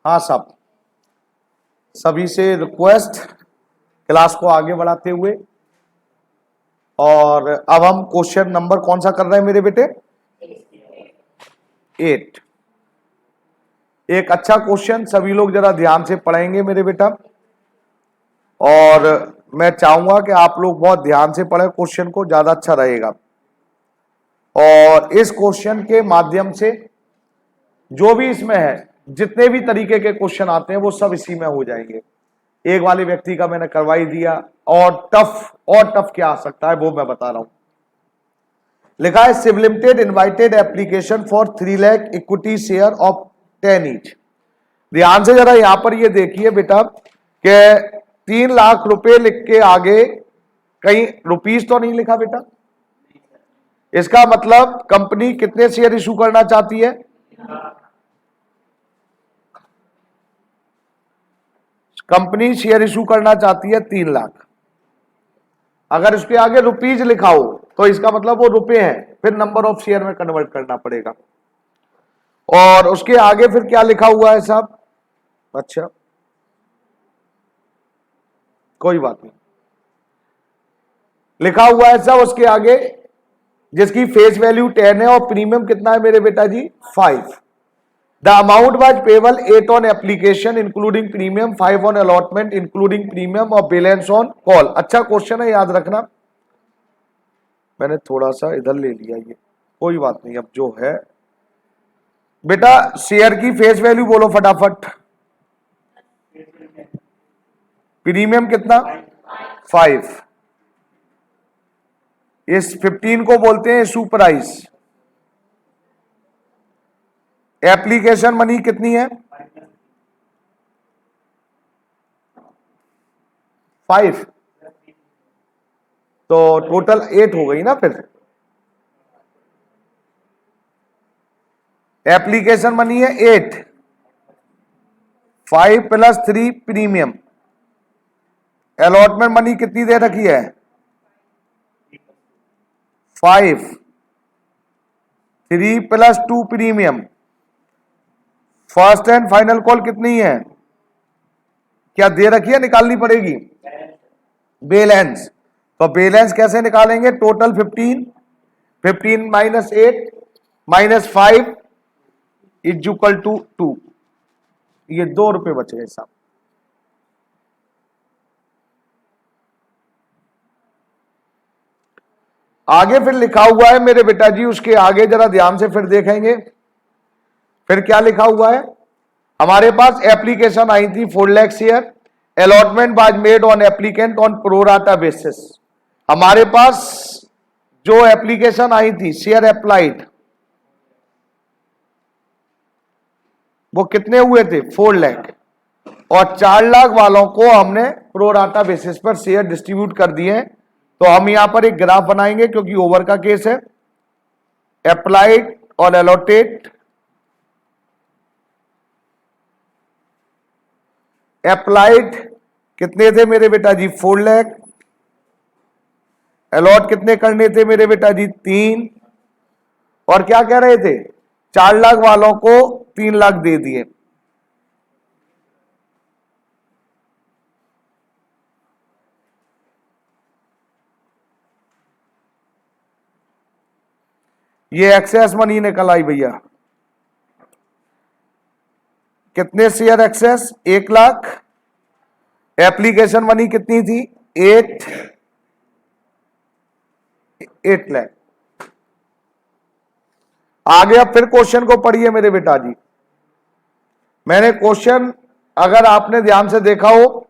हाँ सब सभी से रिक्वेस्ट क्लास को आगे बढ़ाते हुए, और अब हम क्वेश्चन नंबर कौन सा कर रहे हैं मेरे बेटे? 8। एक अच्छा क्वेश्चन सभी लोग जरा ध्यान से पढ़ेंगे मेरे बेटा, और मैं चाहूंगा कि आप लोग बहुत ध्यान से पढ़ें क्वेश्चन को, ज्यादा अच्छा रहेगा। और इस क्वेश्चन के माध्यम से जो भी इसमें है, जितने भी तरीके के क्वेश्चन आते हैं वो सब इसी में हो जाएंगे। एक वाले व्यक्ति का मैंने करवा ही दिया, और टफ क्या आ सकता है वो मैं बता रहा हूं। लिखा है Shiv limited invited application for 3 lakh equity share of 10 each. ध्यान से जरा यहां पर ये देखिए बेटा कि 3 लाख रुपए लिख के आगे कहीं रुपीस तो नहीं लिखा बेटा। इसका मतलब कंपनी कितने शेयर इशू करना चाहती है? कंपनी शेयर इशू करना चाहती है 3 लाख। अगर इसके आगे रुपीज लिखा हो तो इसका मतलब वो रुपए हैं, फिर नंबर ऑफ शेयर में कन्वर्ट करना पड़ेगा। और उसके आगे फिर क्या लिखा हुआ है साहब? अच्छा कोई बात नहीं, लिखा हुआ है साहब उसके आगे जिसकी फेस वैल्यू 10 है और प्रीमियम कितना है मेरे बेटा जी? 5। The amount was payable 8 on application including premium, 5 on allotment including premium और बैलेंस ऑन कॉल। अच्छा क्वेश्चन है, याद रखना। मैंने थोड़ा सा इधर ले लिया, ये कोई बात नहीं। अब जो है बेटा शेयर की फेस वैल्यू बोलो फटाफट। प्रीमियम कितना? 5। इस 15 को बोलते हैं इशू प्राइस। एप्लीकेशन मनी कितनी है? 5। तो टोटल 8 हो गई ना। फिर एप्लीकेशन मनी है 8, 5 प्लस 3 प्रीमियम। अलॉटमेंट मनी कितनी दे रखी है? 5, 3 plus 2 premium. First and final call कितनी है? क्या दे रखी है? निकालनी पड़ेगी बैलेंस। तो बैलेंस कैसे निकालेंगे? Total 15 minus 8 minus 5 is equal to 2। ये 2 रुपए बच गए साहब। आगे फिर लिखा हुआ है मेरे बेटा जी, उसके आगे जरा ध्यान से फिर देखेंगे। फिर क्या लिखा हुआ है? हमारे पास एप्लीकेशन आई थी 4 lakh share. Allotment was made on applicant on pro rata basis. हमारे पास जो एप्लीकेशन आई थी शेयर अप्लाइड, वो कितने हुए थे? 4 लाख। और 4 लाख वालों को हमने प्रोराटा बेसिस पर शेयर डिस्ट्रीब्यूट कर दिए। तो हम यहां पर एक ग्राफ बनाएंगे क्योंकि ओवर का केस है। अप्लाइड और अलॉटेड। अप्लाइड कितने थे मेरे बेटा जी? 4 लाख। अलॉट कितने करने थे मेरे बेटा जी? 3। और क्या कह रहे थे? 4 लाख वालों को 3 लाख दे दिए। ये एक्सेस मनी निकल आई भैया। कितने share excess? 1 lakh. Application money कितनी थी? 8 लाख। आगे अब फिर क्वेश्चन को पढ़िए मेरे बेटा जी। मैंने क्वेश्चन अगर आपने ध्यान से देखा हो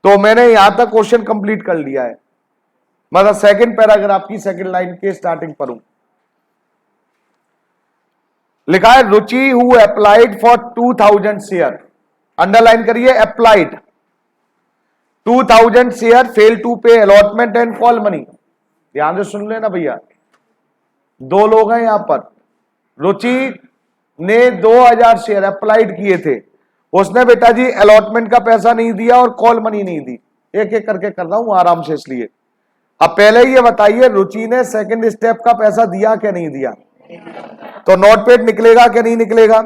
तो मैंने यहां तक क्वेश्चन कंप्लीट कर लिया है, मतलब सेकंड पैराग्राफ की सेकंड लाइन के स्टार्टिंग पर हूं। लिखा है Ruchi who applied for 2000 share. Underline करिए applied. 2000 share fail to pay allotment and call money. ध्यान से सुन लेना भैया, 2 लोग हैं यहां पर। रुचि ने 2000 शेयर अप्लाइड किए थे। उसने बेटा जी अलॉटमेंट का पैसा नहीं दिया और कॉल मनी नहीं दी। एक एक करके कर रहा हूं आराम से इसलिए। अब पहले ये बताइए रुचि ने सेकंड स्टेप का पैसा दिया क्या नहीं दिया? तो नोट पेड निकलेगा क्या नहीं निकलेगा?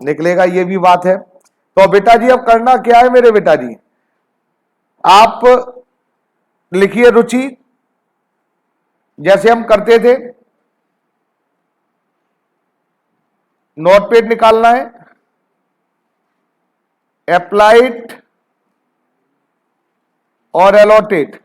निकलेगा, ये भी बात है। तो बेटा जी अब करना क्या है मेरे बेटा जी, आप लिखिए रुचि, जैसे हम करते थे, नोटपैड निकालना है, अप्लाइड और अलॉटेड।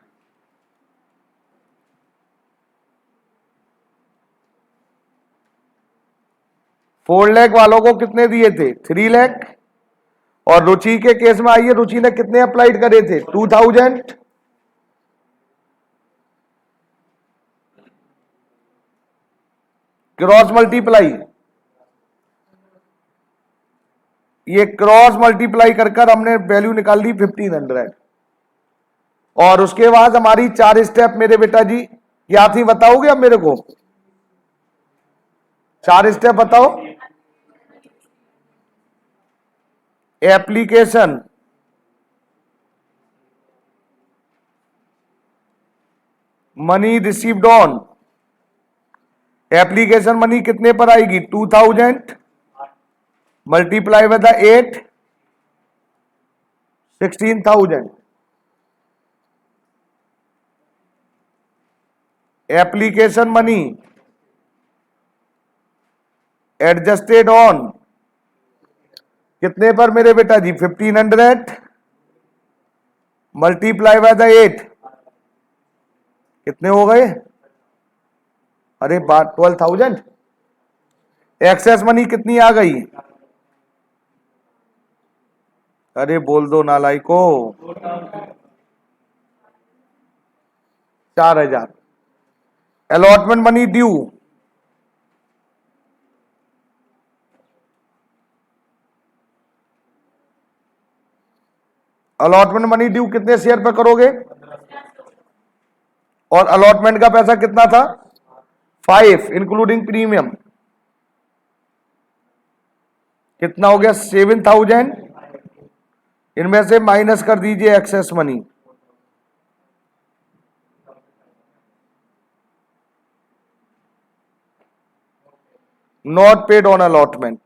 4 लाख वालों को कितने दिए थे? 3 लाख। और रुचि के केस में आइए, रुचि ने कितने अप्लाइड करे थे? 2000। क्रॉस मल्टीप्लाई, ये क्रॉस मल्टीप्लाई कर कर हमने वैल्यू निकाल ली 1500। और उसके बाद हमारी 4 स्टेप मेरे बेटा जी क्या थी बताओगे अब मेरे को? 4 स्टेप बताओ। Application, money received on, application money कितने पर आएगी? 2000 multiply by the 8, 16,000। Application money adjusted on कितने पर मेरे बेटा जी? 1500 मल्टीप्लाई बाय द 8 कितने हो गए? अरे बात 12,000। एक्सेस मनी कितनी आ गई? अरे बोल दो नालायको, 4,000। Allotment money due, allotment money due कितने शेयर पर करोगे? और अलॉटमेंट का पैसा कितना था? 5 इंक्लूडिंग प्रीमियम। कितना हो गया? 7,000। इनमें से माइनस कर दीजिए excess money, not paid on allotment.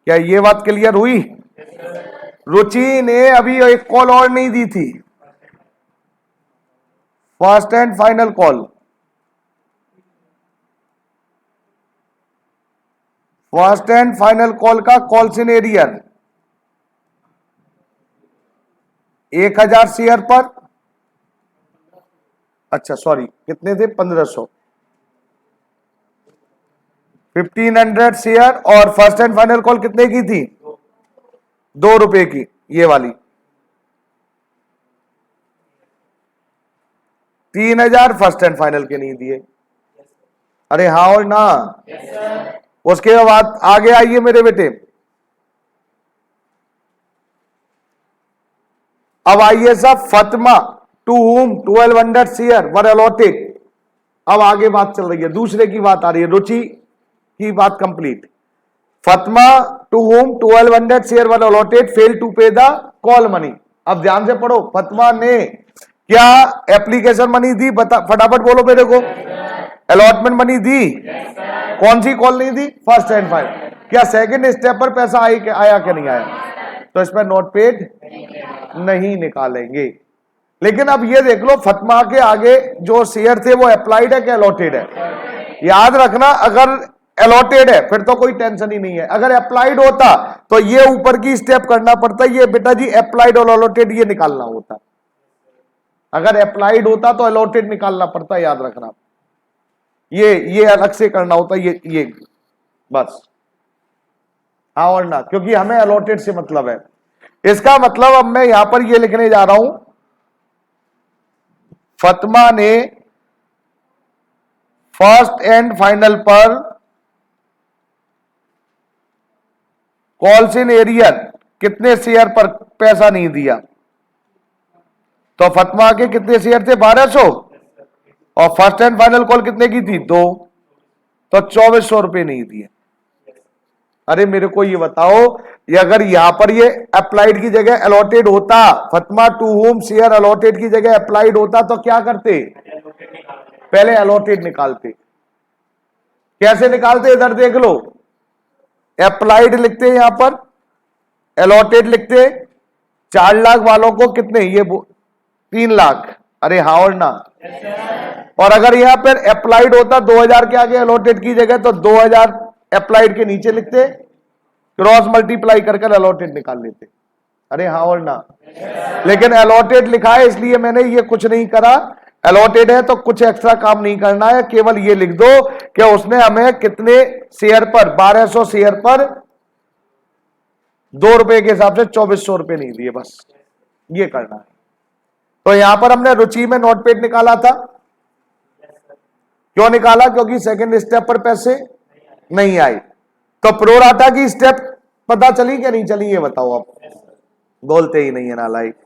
क्या ये बात क्लियर हुई? रुचि ने अभी एक कॉल और नहीं दी थी, first and final call. First and final call का कॉल्स इन एरियर 1000 शेयर पर, अच्छा सॉरी कितने थे? 1500। 1500 शेयर। और फर्स्ट एंड फाइनल कॉल कितने की थी? 2 रुपए की, ये वाली। 3000 फर्स्ट एंड फाइनल के नहीं दिए। अरे हाँ और ना? उसके बाद आगे आइए मेरे बेटे, अब आइए सब, फतमा to whom 1200 share were allotted. अब आगे बात चल रही है, दूसरे की बात आ रही है, रुचि की बात complete. फतमा to whom 1200 share were allotted fail to pay the call money. अब ध्यान से पढ़ो, फतमा ने क्या एप्लीकेशन मनी दी? बता फटाफट बोलो मेरे को। अलॉटमेंट मनी दी? कौन सी कॉल नहीं दी? First and final. क्या सेकंड स्टेप पर पैसा आया कि नहीं आया? तो इसमें नॉट पेड नहीं निकालेंगे। लेकिन अब ये देख लो, फतमा के आगे जो शेयर थे वो अप्लाइड है कि अलॉटेड है? याद रखना, अगर अलॉटेड है फिर तो कोई टेंशन ही नहीं है। अगर अप्लाइड होता तो ये ऊपर की स्टेप करना पड़ता, ये बेटा जी अप्लाइड और अलॉटेड ये निकालना होता। अगर अप्लाइड होता तो अलॉटेड निकालना पड़ता, याद रखना। ये अलग से करना होता, ये बस, हाँ और ना, क्योंकि हमें अलॉटेड से मतलब है। इसका मतलब अब मैं यहां पर ये लिखने जा रहा हूं, फतमा ने फर्स्ट एंड फाइनल पर कॉल्स इन एरियर कितने शेयर पर पैसा नहीं दिया? तो फतमा के कितने शेयर थे? 1200। और फर्स्ट एंड फाइनल कॉल कितने की थी? 2। तो 2400 रुपए नहीं दिए। अरे मेरे को ये बताओ, ये अगर यहां पर ये अप्लाइड की जगह अलॉटेड होता, फतमा टू होम शेयर अलॉटेड की जगह अप्लाइड होता, तो क्या करते? पहले अलॉटेड निकालते। कैसे निकालते इधर देख लो, अप्लाइड लिखते हैं यहां पर, अलॉटेड लिखते हैं। 4 लाख वालों को कितने, ये 3 लाख, अरे हाँ और ना। और अगर यहां पर अप्लाइड होता 2000 के आगे अलॉटेड की जगह, तो 2000 अप्लाइड के नीचे लिखते, क्रॉस मल्टीप्लाई कर अलॉटेड निकाल लेते। अरे हाँ और ना। लेकिन अलॉटेड लिखा है इसलिए मैंने ये कुछ नहीं करा। अलॉटेड है तो कुछ एक्स्ट्रा काम नहीं करना है, केवल ये लिख दो कि उसने हमें कितने शेयर पर, 1200 शेयर पर 2 रुपए के हिसाब से 2400 रुपए नहीं दिए, बस ये करना है। तो यहां पर हमने रुचि में नोटपेड निकाला था। क्यों निकाला? क्योंकि सेकंड स्टेप पर पैसे नहीं आए। तो प्रोराटा की स्टेप पता चली क्या नहीं चली, ये बताओ आप। बोलते ही नहीं है नालायक।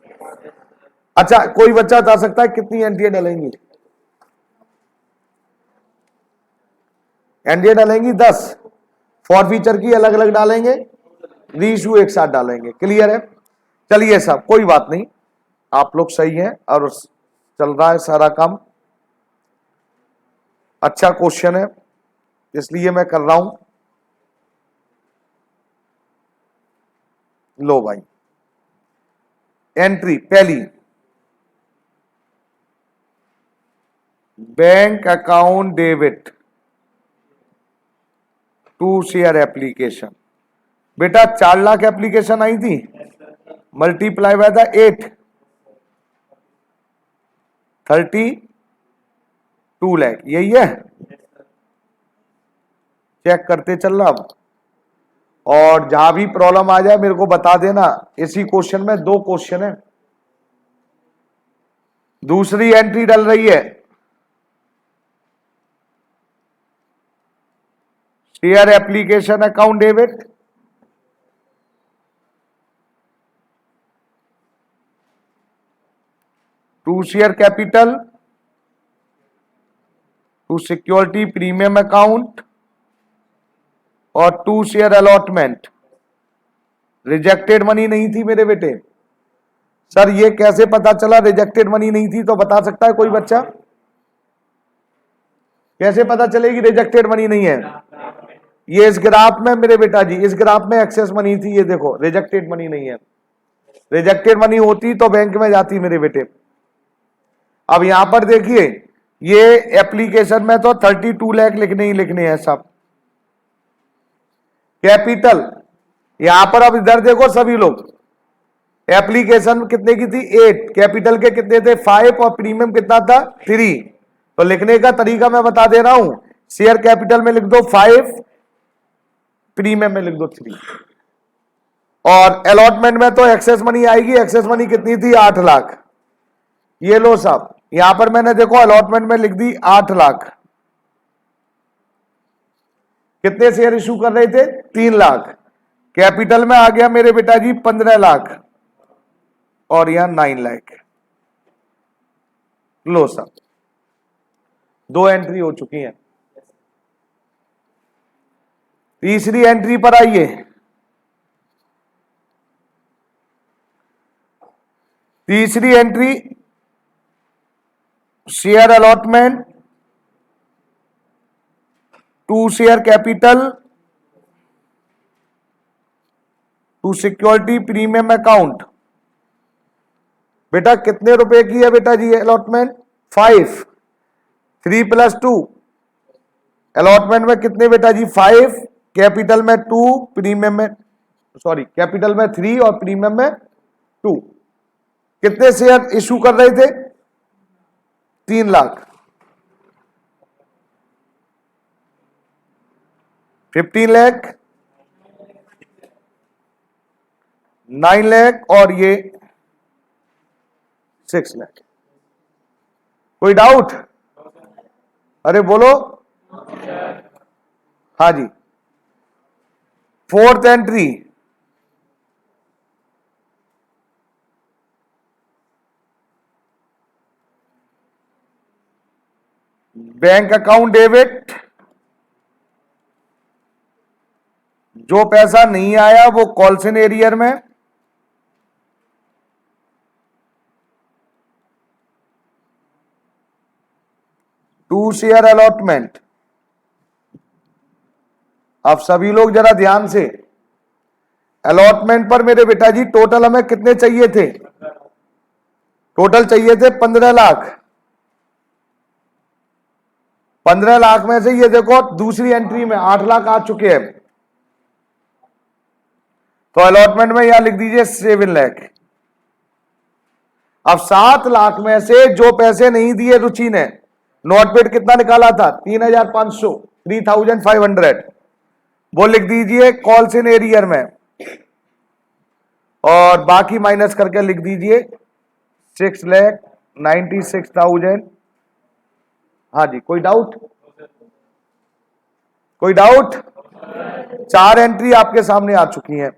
अच्छा, कोई बच्चा बता सकता है कितनी एनटीए डालेंगी? एनटीए डालेंगी 10। फॉरफीचर की अलग अलग डालेंगे, रीइश्यू एक साथ डालेंगे। क्लियर है? चलिए साहब, कोई बात नहीं, आप लोग सही हैं और चल रहा है सारा काम। अच्छा क्वेश्चन है इसलिए मैं कर रहा हूं। लो भाई, एंट्री पहली, bank account debit to share application. बेटा 4 लाख एप्लीकेशन आई थी, मल्टीप्लाई बाय द 8, 32 लाख, यही है। चेक करते चल रहा अब, और जहां भी प्रॉब्लम आ जाए मेरे को बता देना। इसी क्वेश्चन में 2 क्वेश्चन है। दूसरी एंट्री डल रही है, share application account debit to share capital to security premium account और to share allotment. Rejected money नहीं थी मेरे बेटे। सर ये कैसे पता चला रिजेक्टेड मनी नहीं थी? तो बता सकता है कोई बच्चा? कैसे पता चलेगी रिजेक्टेड मनी नहीं है? ये इस ग्राफ में मेरे बेटा जी, इस ग्राफ में एक्सेस मनी थी, ये देखो रिजेक्टेड मनी नहीं है। रिजेक्टेड मनी होती तो बैंक में जाती मेरे बेटे। अब यहां पर देखिए, ये एप्लीकेशन में तो 32 लाख लिखने ही लिखने हैं सब। कैपिटल यहां पर, अब इधर देखो सभी लोग, एप्लीकेशन कितने की थी? 8, कैपिटल के कितने थे? 5, और प्रीमियम कितना था? 3। तो लिखने का तरीका मैं बता दे रहा हूं, शेयर कैपिटल में लिख दो 5, प्रीमियम में लिख दो 3। और अलॉटमेंट में तो एक्सेस मनी आएगी। एक्सेस मनी कितनी थी? 8 लाख। ये लो साहब, यहां पर मैंने देखो अलॉटमेंट में लिख दी 8 लाख। कितने शेयर इशू कर रहे थे? 3 लाख। कैपिटल में आ गया मेरे बेटा जी 15 लाख, और यहां 9 लाख। लो साहब, 2 एंट्री हो चुकी हैं। तीसरी एंट्री पर आइए। तीसरी entry, share allotment to share capital to security premium account. बेटा कितने रुपए की है बेटा जी अलॉटमेंट? 5, 3 + 2। अलॉटमेंट में कितने बेटा जी? 5, कैपिटल में 2, प्रीमियम में, सॉरी, कैपिटल में 3 और प्रीमियम में 2। कितने शेयर इशू कर रहे थे? 3 लाख। 15 लाख, 9 लाख, और ये 6 लाख। कोई डाउट? अरे बोलो। हाँ जी। Fourth entry, bank account debit, जो पैसा नहीं आया वो कॉल्सन एरियर में, टू शेयर अलॉटमेंट अब सभी लोग जरा ध्यान से, अलॉटमेंट पर मेरे बेटा जी टोटल हमें कितने चाहिए थे? टोटल चाहिए थे 15 लाख। 15 लाख में से ये देखो दूसरी एंट्री में 8 लाख आ चुके हैं, तो अलॉटमेंट में यहां लिख दीजिए 7 लाख। अब 7 लाख में से जो पैसे नहीं दिए रुचि ने, नोट पेड कितना निकाला था? 3,500, 3,500, वो लिख दीजिए कॉल्स इन एरियर में, और बाकी माइनस करके लिख दीजिए 6,96,000। हाँ जी, कोई डाउट? कोई डाउट? 4 एंट्री आपके सामने आ चुकी हैं।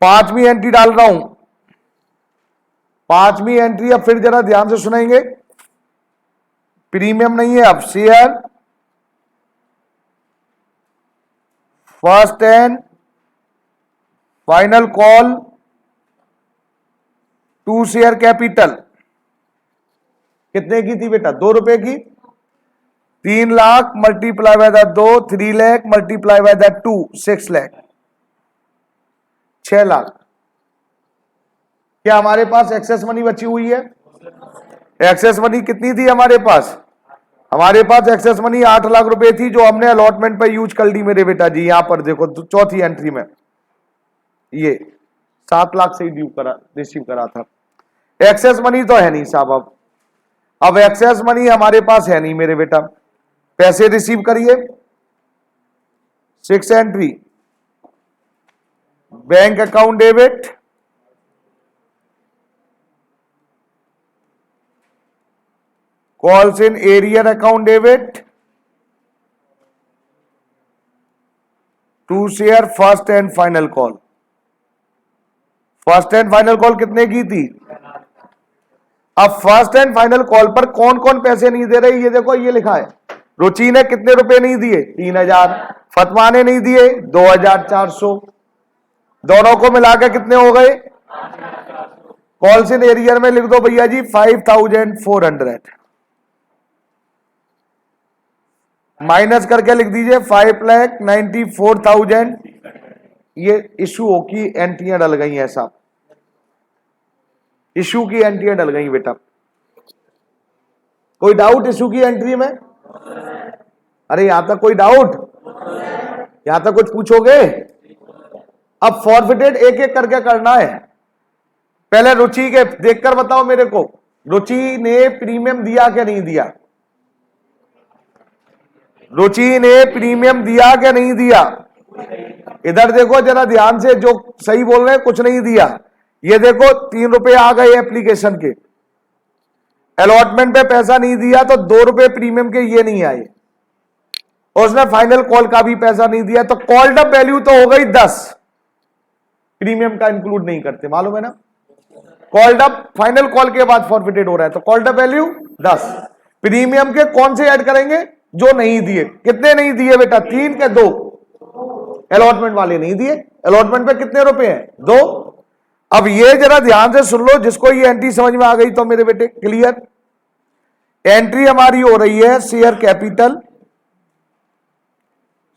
5वीं एंट्री डाल रहा हूं। 5वीं एंट्री अब फिर जरा ध्यान से सुनेंगे। प्रीमियम नहीं है, अब share first and final call to share capital कितने की थी बेटा? 2 रुपए की। 3 lakh multiply by the 2, 3 lakh multiply by the 2, 6 lakh, 6 lakh. क्या हमारे पास एक्सेस मनी बची हुई है? एक्सेस मनी कितनी थी हमारे पास? हमारे पास एक्सेस मनी 8 लाख रुपए थी, जो हमने अलॉटमेंट पे यूज कर ली मेरे बेटा जी। यहां पर देखो चौथी एंट्री में ये 7 लाख से रिसीव करा था। एक्सेस मनी तो है नहीं साहब। अब एक्सेस मनी हमारे पास है नहीं मेरे बेटा। पैसे रिसीव करिए। 6 entry, bank account debit, calls in arrear account debit, to share first and final call. First and final call कितने की थी? अब फर्स्ट एंड फाइनल कॉल पर कौन कौन पैसे नहीं दे रहे, ये देखो, ये लिखा है। रुचि ने कितने रुपए नहीं दिए? 3,000। फतवा ने नहीं दिए 2,400। दोनों को मिलाकर कितने हो गए? कॉल्स इन एरियर में लिख दो भैया जी 5,400, माइनस करके लिख दीजिए 5,94,000। ये इशू की एंट्रियां डल गई हैं साहब, इशू की एंट्रियां डल गई बेटा। कोई डाउट इशू की एंट्री में? अरे यहां तक कोई डाउट? यहां तक कुछ पूछोगे? अब फॉरफिटेड एक एक करके करना है। पहले रुचि के देखकर बताओ मेरे को, रुचि ने प्रीमियम दिया क्या नहीं दिया? रुचि ने प्रीमियम दिया क्या नहीं दिया? इधर देखो जरा ध्यान से, जो सही बोल रहे हैं, कुछ नहीं दिया। ये देखो 3 रुपए आ गए एप्लीकेशन के। अलॉटमेंट पे पैसा नहीं दिया तो 2 रुपए प्रीमियम के ये नहीं आए, और उसने फाइनल कॉल का भी पैसा नहीं दिया, तो कॉल्ड अप वैल्यू तो हो गई 10। प्रीमियम का इंक्लूड नहीं करते, मालूम है ना? कॉल्ड अप फाइनल कॉल के बाद फॉरफिटेड हो रहा है, तो कॉल्ड अप वैल्यू 10। प्रीमियम के कौन से ऐड करेंगे? जो नहीं दिए। कितने नहीं दिए बेटा? 3 के 2। अलॉटमेंट वाले नहीं दिए। अलॉटमेंट पे कितने रुपए हैं? 2। अब ये जरा ध्यान से सुन लो, जिसको ये एंट्री समझ में आ गई तो मेरे बेटे क्लियर। एंट्री हमारी हो रही है share capital,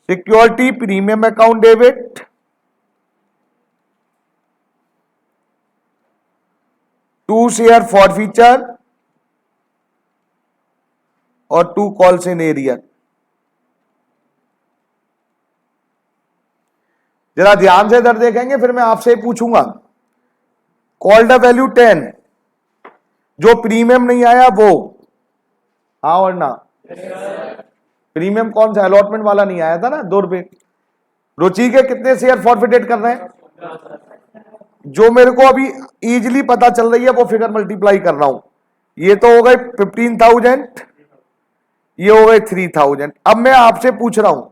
security premium account debit, to share forfeiture और 2 कॉल्स इन एरियर। जरा ध्यान से इधर देखेंगे, फिर मैं आपसे पूछूंगा। कॉल्ड अप वैल्यू 10, जो प्रीमियम नहीं आया वो, हाँ और ना? प्रीमियम कौन सा? अलॉटमेंट वाला नहीं आया था ना, 2 रुपए। रुचि के कितने शेयर फॉरफिटेड कर रहे हैं? जो मेरे को अभी इजीली पता चल रही है वो फिगर मल्टीप्लाई कर रहा हूं। ये तो हो गए 15,000, ये हो गए 3,000। अब मैं आपसे पूछ रहा हूं,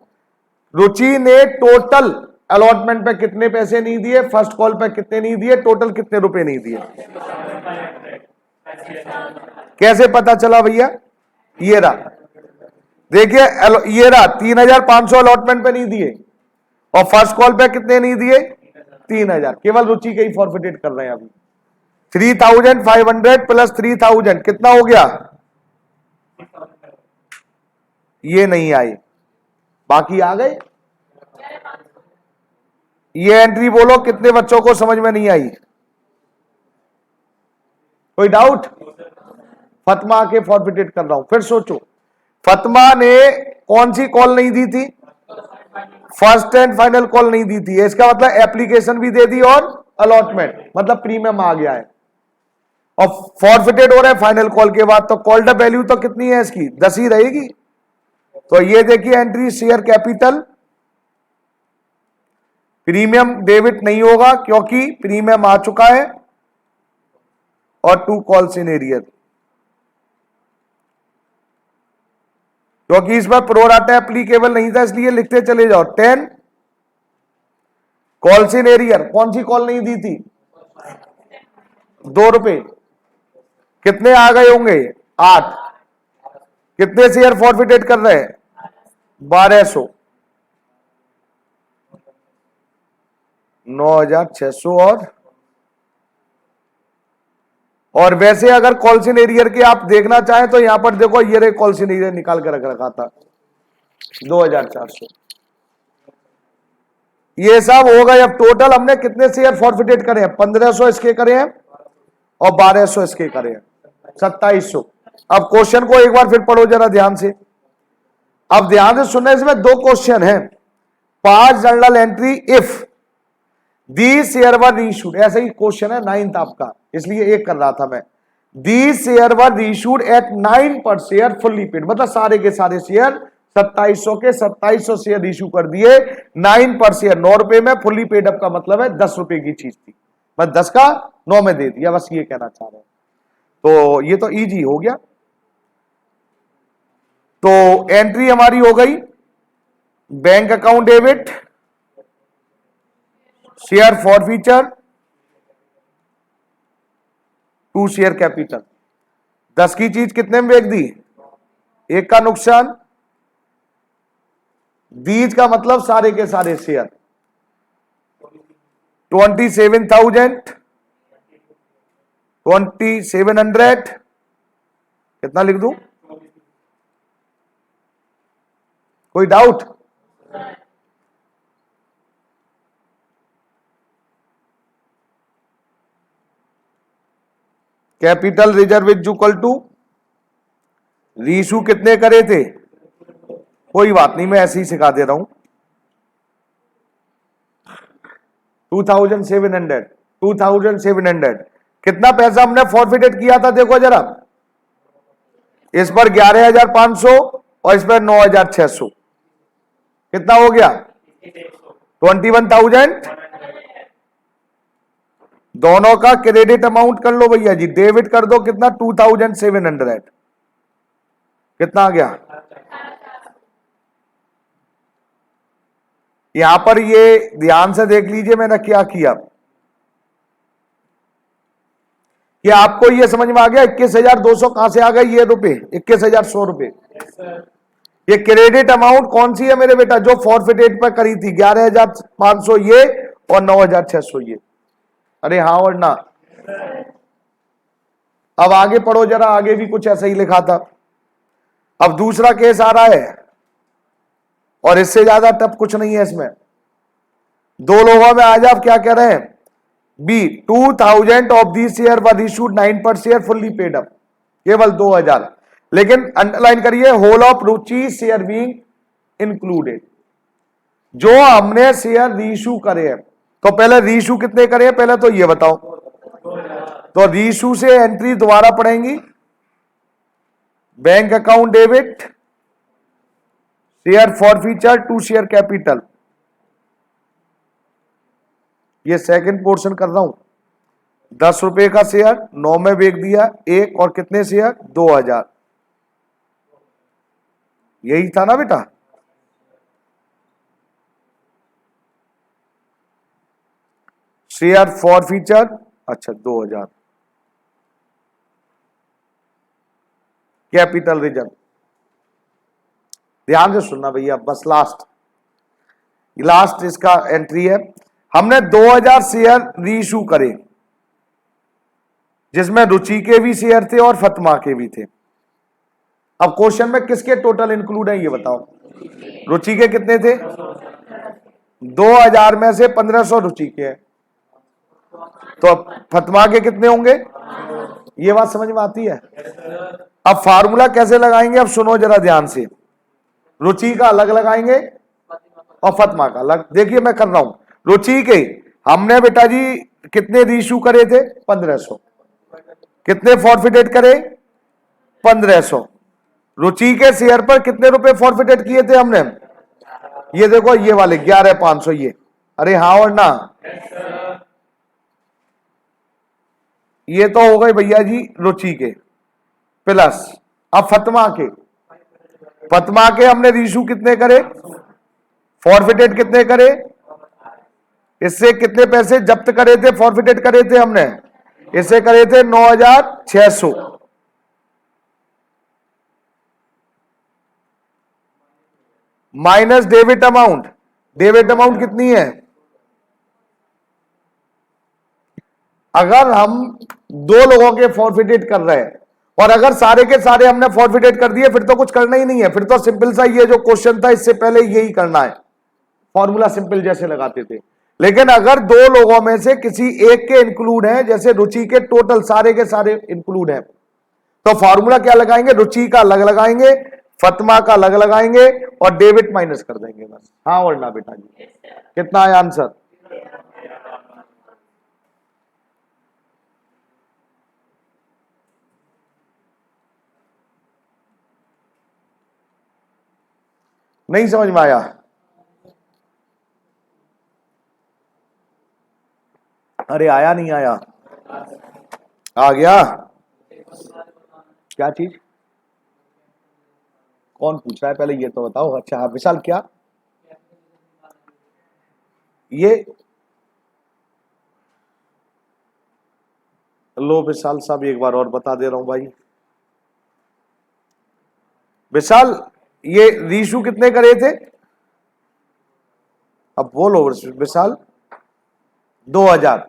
रुचि ने टोटल अलॉटमेंट पे कितने पैसे नहीं दिए, फर्स्ट कॉल पे कितने नहीं दिए, टोटल कितने रुपए नहीं दिए? कैसे पता चला भैया? ये रहा, देखिए ये रहा 3,500 अलॉटमेंट पे नहीं दिए, और फर्स्ट कॉल पे कितने नहीं दिए? 3,000। केवल रुचि के ही फॉरफिटेड कर रहे हैं अभी। 3,500 प्लस 3,000 कितना हो गया? ये नहीं आए, बाकी आ गए। ये एंट्री बोलो कितने बच्चों को समझ में नहीं आई? कोई डाउट? फतमा के फॉरफिटेड कर रहा हूं, फिर सोचो। फतमा ने कौन सी कॉल नहीं दी थी? फर्स्ट एंड फाइनल कॉल नहीं दी थी। इसका मतलब एप्लीकेशन भी दे दी और अलॉटमेंट, मतलब प्रीमियम आ गया है और फॉरफिटेड हो रहा है फाइनल कॉल के बाद। तो कॉल्ड अप वैल्यू तो कितनी है इसकी? 10 ही रहेगी। तो ये देखिए entry share capital, premium debit नहीं होगा क्योंकि प्रीमियम आ चुका है, और 2 कॉल्स इन एरियर, क्योंकि इस पर प्रोराटा एप्लीकेबल नहीं था इसलिए लिखते चले जाओ। 10 कॉल्स इन एरियर। कौन सी कॉल नहीं दी थी? 2 रुपए। कितने आ गए होंगे? 8। कितने शेयर फॉरफिटेड कर रहे हैं? 1200। 9600। और वैसे अगर कॉल्स इन एरियर के आप देखना चाहें तो यहां पर देखो, ये कॉल्स इन एरियर निकाल के रख रखा था 2400। ये सब हो गए। अब टोटल हमने कितने शेयर फॉरफिटेड करे हैं? 1500 इसके करे हैं और 1200 इसके करे हैं, 2700। अब क्वेश्चन को एक बार फिर पढ़ो जरा ध्यान से। अब ध्यान से सुनना, इसमें 2 क्वेश्चन हैं। 5 journal entry if the share were reissued, ऐसा ही क्वेश्चन है 9th आपका, इसलिए एक कर रहा था मैं। दी शेयर वर रीइश्यूड एट 9 पर शेयर फुल्ली पेड, मतलब सारे के सारे शेयर 2700 के 2700 शेयर इशू कर दिए 9 पर शेयर, 9 रुपए में। फुल्ली पेड अप का मतलब है 10 रुपए की चीज थी, बस 10 का 9 में दे दिया, बस ये कहना चाह रहे हैं। तो ये तो इजी हो गया। तो एंट्री हमारी हो गई bank account debit, share forfeiture, 2 share capital. 10 की चीज कितने में बेच दी? 1 का नुकसान। बीज का मतलब सारे के सारे शेयर 27,000, 2700। कितना लिख दूं? कोई doubt? Capital reserve is equal to reissue कितने करे थे? कोई बात नहीं, मैं ऐसे ही सिखा दे रहा हूं। 2700 कितना पैसा हमने फॉरफिटेड किया था? देखो जरा, इस पर 11,500 और इस पर 9,600, कितना हो गया? 21,000। दोनों का क्रेडिट अमाउंट कर लो भैया जी, डेबिट कर दो। कितना? 2,700। कितना आ गया? यहां पर ये ध्यान से देख लीजिए मैंने क्या किया, कि आपको ये समझ में आ गया 21,200 कहां से आ गए ये रुपए? 21,100 रुपए। ये क्रेडिट अमाउंट कौन सी है मेरे बेटा? जो फॉरफिटेड पर करी थी, 11,500 ये और 9,600 ये। अरे हाँ और ना? अब आगे पढ़ो जरा, आगे भी कुछ ऐसा ही लिखा था। अब दूसरा केस आ रहा है और इससे ज्यादा टफ कुछ नहीं है इसमें। 2 लोगों में आज आप क्या कह रहे हैं? B 2,000 of the share were issued 9 पर शेयर फुल्ली पेड अप, केवल 2,000। लेकिन अंडरलाइन करिए, whole of Ruchi share being included. जो हमने शेयर रीइश्यू करे हैं, तो पहले रीइश्यू कितने करे हैं पहले तो ये बताओ। तो रीइश्यू से एंट्री दोबारा पढ़ेंगी, bank account debit, share forfeiture, 2 share capital. ये सेकंड पोर्शन कर रहा हूं। 10 रुपए का शेयर 9 में बेच दिया 1, और कितने शेयर? 2,000। यही था ना बेटा? शेयर फॉरफीचर, अच्छा 2,000। कैपिटल रिजर्व, ध्यान से सुनना भैया, बस लास्ट इसका एंट्री है। हमने 2,000 शेयर रीइश्यू करे, जिसमें रुचि के भी शेयर थे और फतमा के भी थे। अब क्वेश्चन में किसके टोटल इंक्लूड है ये बताओ। रुचि के कितने थे? 2000 में से 1500 रुचि के हैं, तो फतमा के कितने होंगे? ये बात समझ में आती है? अब फार्मूला कैसे लगाएंगे, अब सुनो जरा ध्यान से। रुचि का अलग लगाएंगे और फतमा का अलग। देखिए मैं कर रहा हूं। रुचि के हमने बेटा जी कितने रीइश्यू करे थे? 1500। कितने फॉरफिटेड करे? 1500। रुचि के शेयर पर कितने रुपए फॉरफिटेड किए थे हमने? ये देखो ये वाले 11,500 ये। अरे हाँ और ना? ये तो हो गए भैया जी रुचि के प्लस। अब फतमा के, फतमा के हमने रीइश्यू कितने करे? फॉरफिटेड कितने करे? इससे कितने पैसे जब्त करे थे, फॉरफिटेड करे थे हमने? इससे करे थे 9,600। Minus debit amount. Debit amount कितनी है? अगर हम 2 लोगों के फॉरफिटेड कर रहे हैं और अगर सारे के सारे हमने फॉरफिटेड कर दिए, फिर तो कुछ करना ही नहीं है। फिर तो सिंपल सा ये जो क्वेश्चन था इससे पहले यही करना है, फॉर्मूला सिंपल जैसे लगाते थे। लेकिन अगर 2 लोगों में से किसी एक के इंक्लूड है, जैसे रुचि के टोटल सारे के सारे इंक्लूड है, तो फॉर्मूला क्या लगाएंगे? रुचि का अलग लगाएंगे, फतमा का अलग लगाएंगे और डेबिट माइनस कर देंगे बस। हाँ और ना बेटा जी? कितना है आंसर? नहीं समझ में आया? अरे आया नहीं आया? आ गया? क्या चीज? कौन पूछ रहा है पहले ये तो बताओ। अच्छा हाँ विशाल, क्या ये? लो विशाल साहब एक बार और बता दे रहा हूं भाई। विशाल ये रीशू कितने करे थे? अब बोलो विशाल। 2000।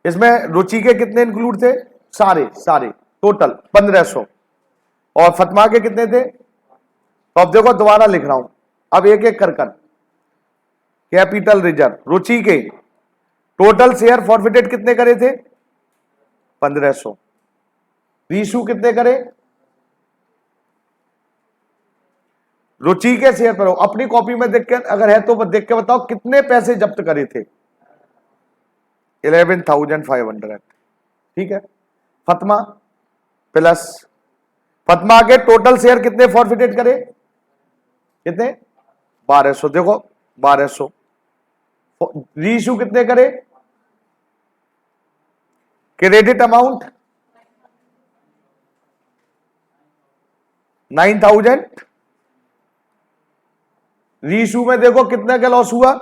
इसमें रुचि के कितने इंक्लूड थे? सारे सारे टोटल 1500। और फतमा के कितने थे? तो अब देखो दोबारा लिख रहा हूं, अब एक एक कर कर। Capital reserve. रुचि के टोटल शेयर फॉरफिटेड कितने करे थे? 1500। रीशू कितने करे? रुचि के शेयर पर हो, अपनी कॉपी में देख के अगर है तो देख के बताओ कितने पैसे जब्त करे थे? 11,500। ठीक है। फतमा प्लस, फतमा के टोटल शेयर कितने फॉरफिटेड करे? कितने? 1200। देखो 1200। रीइश्यू कितने करे? Credit amount 9,000। रीइश्यू में देखो कितने का लॉस हुआ?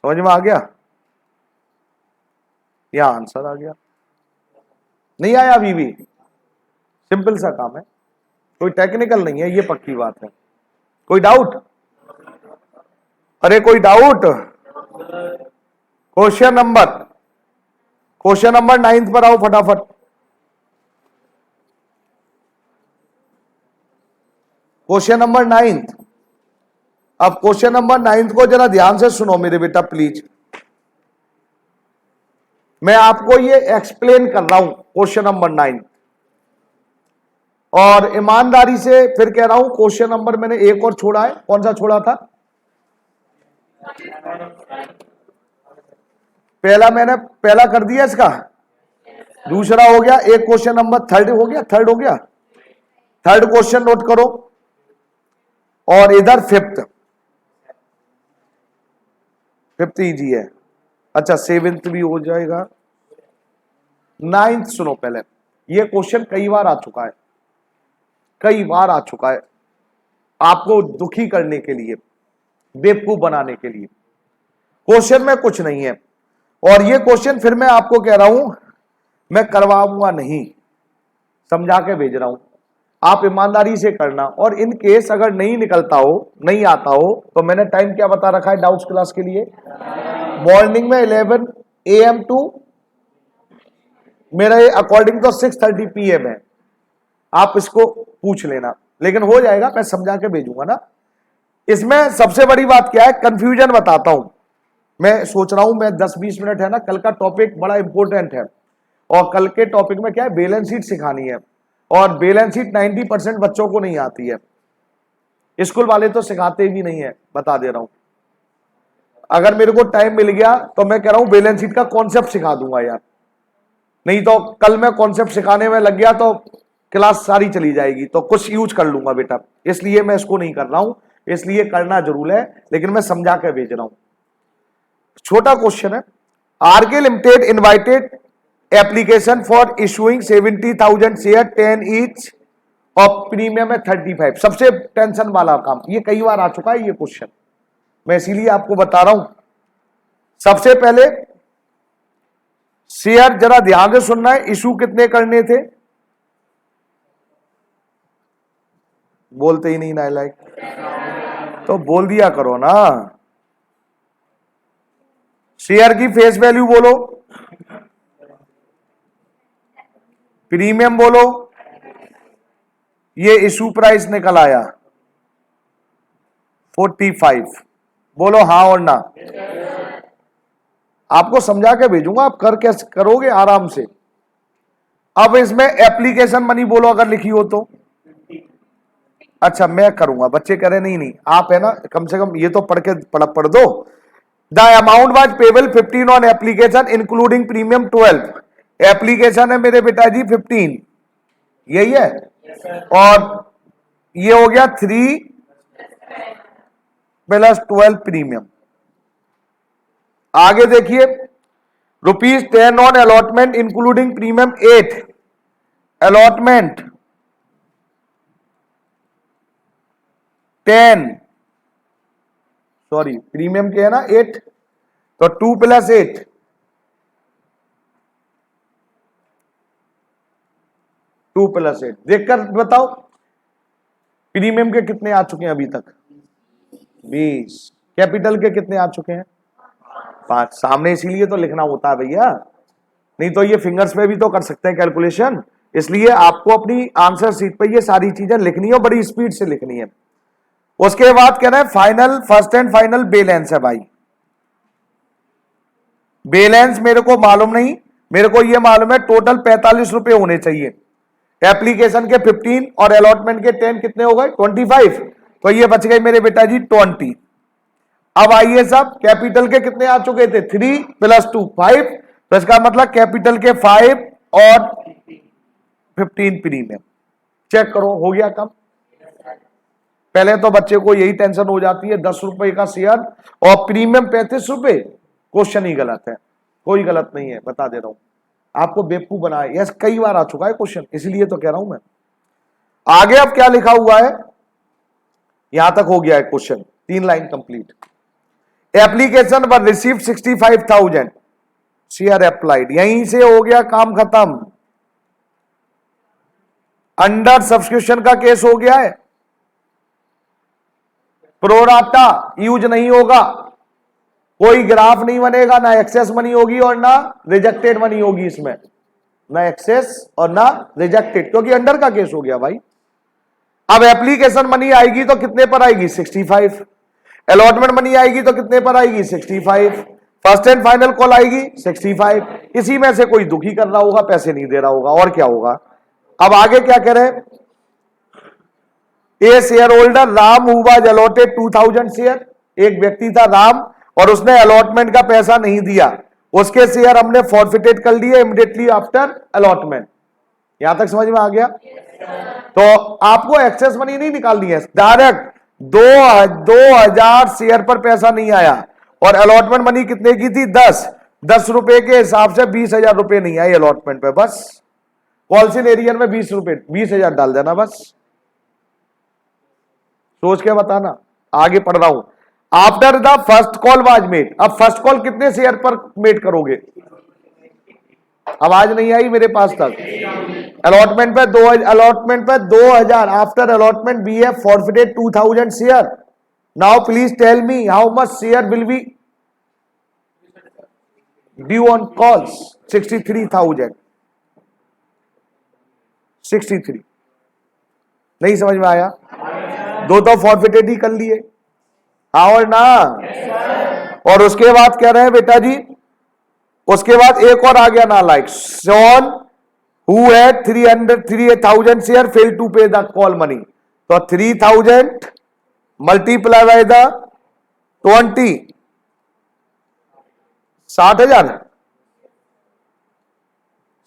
समझ में आ गया? यहां आंसर आ गया। नहीं आया अभी भी? सिंपल सा काम है, कोई टेक्निकल नहीं है, ये पक्की बात है। कोई डाउट? अरे कोई डाउट? क्वेश्चन नंबर 9 पर आओ फटाफट। Question number 9। अब क्वेश्चन नंबर 9 को जरा ध्यान से सुनो मेरे बेटा प्लीज। मैं आपको ये एक्सप्लेन कर रहा हूं क्वेश्चन नंबर 9, और ईमानदारी से फिर कह रहा हूं क्वेश्चन नंबर मैंने एक और छोड़ा है। कौन सा छोड़ा था? पहला कर दिया इसका, दूसरा हो गया। एक क्वेश्चन नंबर थर्ड हो गया, थर्ड क्वेश्चन नोट करो। और इधर फिफ्थ इजी है। अच्छा 7th भी हो जाएगा। 9th सुनो पहले। ये क्वेश्चन कई बार आ चुका है, आपको दुखी करने के लिए, बेवकूफ बनाने के लिए। क्वेश्चन में कुछ नहीं है, और ये क्वेश्चन फिर मैं आपको कह रहा हूं मैं करवाऊंगा नहीं, समझा के भेज रहा हूं। आप ईमानदारी से करना, और इन केस अगर नहीं निकलता हो, नहीं आता हो, तो मैंने टाइम क्या बता रखा है डाउट्स क्लास के लिए? मॉर्निंग में 11 AM टू मेरा अकॉर्डिंग तो 6:30 PM है। आप इसको पूछ लेना, लेकिन हो जाएगा, मैं समझा के भेजूंगा ना। इसमें सबसे बड़ी बात क्या है, कंफ्यूजन बताता हूं। मैं सोच रहा हूं मैं 10-20 मिनट है ना, कल का टॉपिक बड़ा इंपॉर्टेंट है और कल के टॉपिक में क्या है, बैलेंस शीट सिखानी है और बैलेंस शीट 90% बच्चों को नहीं आती है, स्कूल वाले तो सिखाते भी नहीं है, बता दे रहा हूं। अगर मेरे को टाइम मिल गया तो मैं कह रहा हूं बैलेंस शीट का कॉन्सेप्ट सिखा दूंगा यार, नहीं तो कल मैं कॉन्सेप्ट सिखाने में लग गया तो क्लास सारी चली जाएगी, तो कुछ यूज कर लूंगा बेटा, इसलिए मैं इसको नहीं कर रहा हूं। इसलिए करना जरूर है लेकिन मैं समझा के भेज रहा हूं। छोटा क्वेश्चन है, RK limited invited application for issuing 70,000 share 10 each और प्रीमियम है 35। सबसे टेंशन वाला काम, ये कई बार आ चुका है ये क्वेश्चन, मैं इसीलिए आपको बता रहा हूं। सबसे पहले शेयर जरा ध्यान से सुनना है, इशू कितने करने थे, बोलते ही नहीं ना, लाइक तो बोल दिया करो ना। शेयर की फेस वैल्यू बोलो, प्रीमियम बोलो, ये इशू प्राइस निकल आया 45, बोलो हाँ और ना। आपको समझा के भेजूंगा, आप कर कैसे करोगे आराम से। अब इसमें एप्लीकेशन मनी बोलो अगर लिखी हो तो, अच्छा मैं करूंगा, बच्चे कह रहे नहीं नहीं आप है ना, कम से कम ये तो पढ़ दो। The amount was payable 15 on application including premium 12। Application है मेरे बेटा जी 15, यही है और ये हो गया 3 + 12 प्रीमियम। आगे देखिए, ₹10 on allotment including premium 8, allotment 10, sorry premium के है ना 8, तो 2 + 8 2 + 8 देखकर बताओ प्रीमियम के कितने आ चुके हैं अभी तक, 20। कैपिटल के कितने आ चुके हैं, 5। सामने इसीलिए तो लिखना होता है भैया, नहीं तो ये फिंगर्स पे भी तो कर सकते हैं कैलकुलेशन, इसलिए आपको अपनी आंसर शीट पे ये सारी चीजें लिखनी है, बड़ी स्पीड से लिखनी है। उसके बाद कह रहे हैं final, first and final balance है भाई। बैलेंस मेरे को मालूम नहीं, मेरे को ये मालूम है टोटल 45 रुपए होने चाहिए। एप्लीकेशन के 15 और अलॉटमेंट के 10 कितने हो गए, 25, तो ये बच गए मेरे बेटा जी 20। अब आइए सब, कैपिटल के कितने आ चुके थे, 3 + 2 5, तो इसका मतलब कैपिटल के 5 और 15 प्रीमियम। चेक करो हो गया कम। पहले तो बच्चे को यही टेंशन हो जाती है 10 रुपए का शेयर और प्रीमियम 35 रुपए, क्वेश्चन ही गलत है, कोई गलत नहीं है, बता दे रहा हूं आपको, बेवकूफ बनाए, यस कई बार आ चुका है क्वेश्चन, इसलिए तो कह रहा हूं मैं। आगे अब क्या लिखा हुआ है, यहां तक हो गया है क्वेश्चन, 3 लाइन कंप्लीट। एप्लीकेशन वर रिसीव 65,000 शेयर अप्लाइड, यहीं से हो गया काम खत्म। अंडर सब्सक्रिप्शन का केस हो गया है, प्रोराटा यूज नहीं होगा, कोई ग्राफ नहीं बनेगा, ना एक्सेस मनी होगी और ना रिजेक्टेड मनी होगी इसमें, ना एक्सेस और ना रिजेक्टेड, क्योंकि अंडर का केस हो गया भाई। अब एप्लीकेशन मनी आएगी तो कितने पर आएगी, 65। अलॉटमेंट मनी आएगी तो कितने पर आएगी, 65। फर्स्ट एंड फाइनल कॉल आएगी 65। इसी में से कोई दुखी कर रहा होगा, पैसे नहीं दे रहा होगा, और क्या होगा। अब आगे क्या कह रहे हैं, a shareholder Ram who was allotted 2000 share, एक व्यक्ति था राम और उसने अलॉटमेंट का पैसा नहीं दिया, उसके शेयर हमने फॉरफिटेड कर लिए इमीडिएटली आफ्टर अलॉटमेंट। यहां तक समझ में आ गया। तो आपको एक्सेस मनी नहीं निकालनी है, डायरेक्ट 2000 शेयर पर पैसा नहीं आया और अलॉटमेंट मनी कितने की थी, 10 रुपए के हिसाब से 20,000 रुपए नहीं आई अलॉटमेंट पे, बस कॉल्सिन एरियर में 20 रुपए 20,000 डाल देना, बस सोच के बताना। आगे पढ़ रहा हूं, after the first call was made, अब फर्स्ट कॉल कितने शेयर पर मेड करोगे, आवाज नहीं आई मेरे पास तक। अलॉटमेंट पे 2000, after allotment we have forfeited 2000 share, now please tell me how much share will be due on calls, 63,000। 63 नहीं समझ में आया, दो तो फॉरफिटेड ही कर लिए, हाँ और ना। और उसके बाद कह रहे हैं बेटा जी, उसके बाद एक और आ गया ना like Shaun who had 3,000 share fail to pay the call money. तो 3,000 मल्टीप्लाई बाय द 20, 60,000।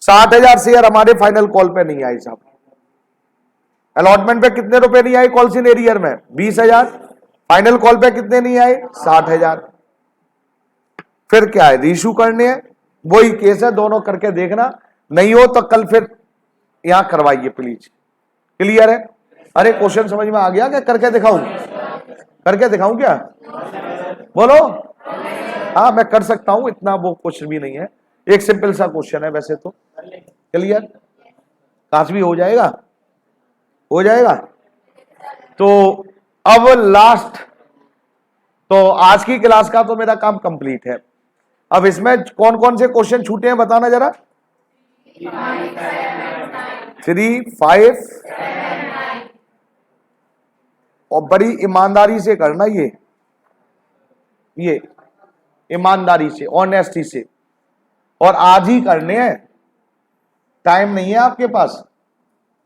60,000 शेयर हमारे फाइनल कॉल पे नहीं आई साहब। अलॉटमेंट पे कितने रुपए नहीं आए कॉल्स इन एरियर में? 20,000। फाइनल कॉल पे कितने नहीं आए? 60,000। फिर क्या है, रीशू करने हैं। वही केस है, दोनों करके देखना, नहीं हो तो कल फिर यहां करवाइए प्लीज। क्लियर है? अरे क्वेश्चन समझ में आ गया क्या? करके दिखाऊं? करके दिखाऊं क्या? बोलो। हाँ मैं कर सकता हूं, इतना वो क्वेश्चन भी नहीं है, एक सिंपल सा क्वेश्चन है वैसे तो। क्लियर? काश भी हो जाएगा, हो जाएगा। तो अब लास्ट, तो आज की क्लास का तो मेरा काम कंप्लीट है। अब इसमें कौन कौन से क्वेश्चन छूटे हैं बताना जरा। 3, 5 और बड़ी ईमानदारी से करना, ये ईमानदारी से, ऑनेस्टी से, और आज ही करने हैं। टाइम नहीं है आपके पास।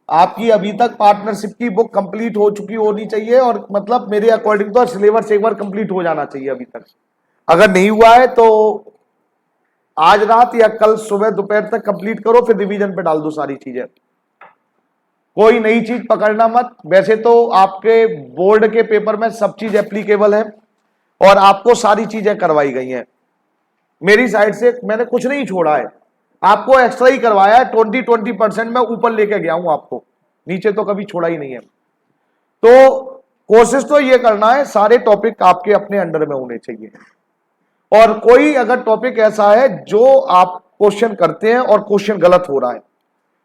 आपकी अभी तक पार्टनरशिप की बुक कंप्लीट हो चुकी होनी चाहिए, और मतलब मेरे अकॉर्डिंग तो सिलेबस एक बार कंप्लीट हो जाना चाहिए अभी तक। अगर नहीं हुआ है तो आज रात या कल सुबह दोपहर तक कंप्लीट करो, फिर रिवीजन पे डाल दो सारी चीजें। कोई नई चीज पकड़ना मत। वैसे तो आपके बोर्ड के पेपर में सब चीज एप्लीकेबल है और आपको सारी चीजें करवाई गई हैं मेरी साइड से। मैंने कुछ नहीं छोड़ा है, आपको एक्स्ट्रा ही करवाया है। 20% मैं ऊपर लेके गया हूं आपको, नीचे तो कभी छोड़ा ही नहीं है। तो कोशिश तो ये करना है सारे टॉपिक आपके अपने अंडर में होने चाहिए। और कोई अगर टॉपिक ऐसा है जो आप क्वेश्चन करते हैं और क्वेश्चन गलत हो रहा है,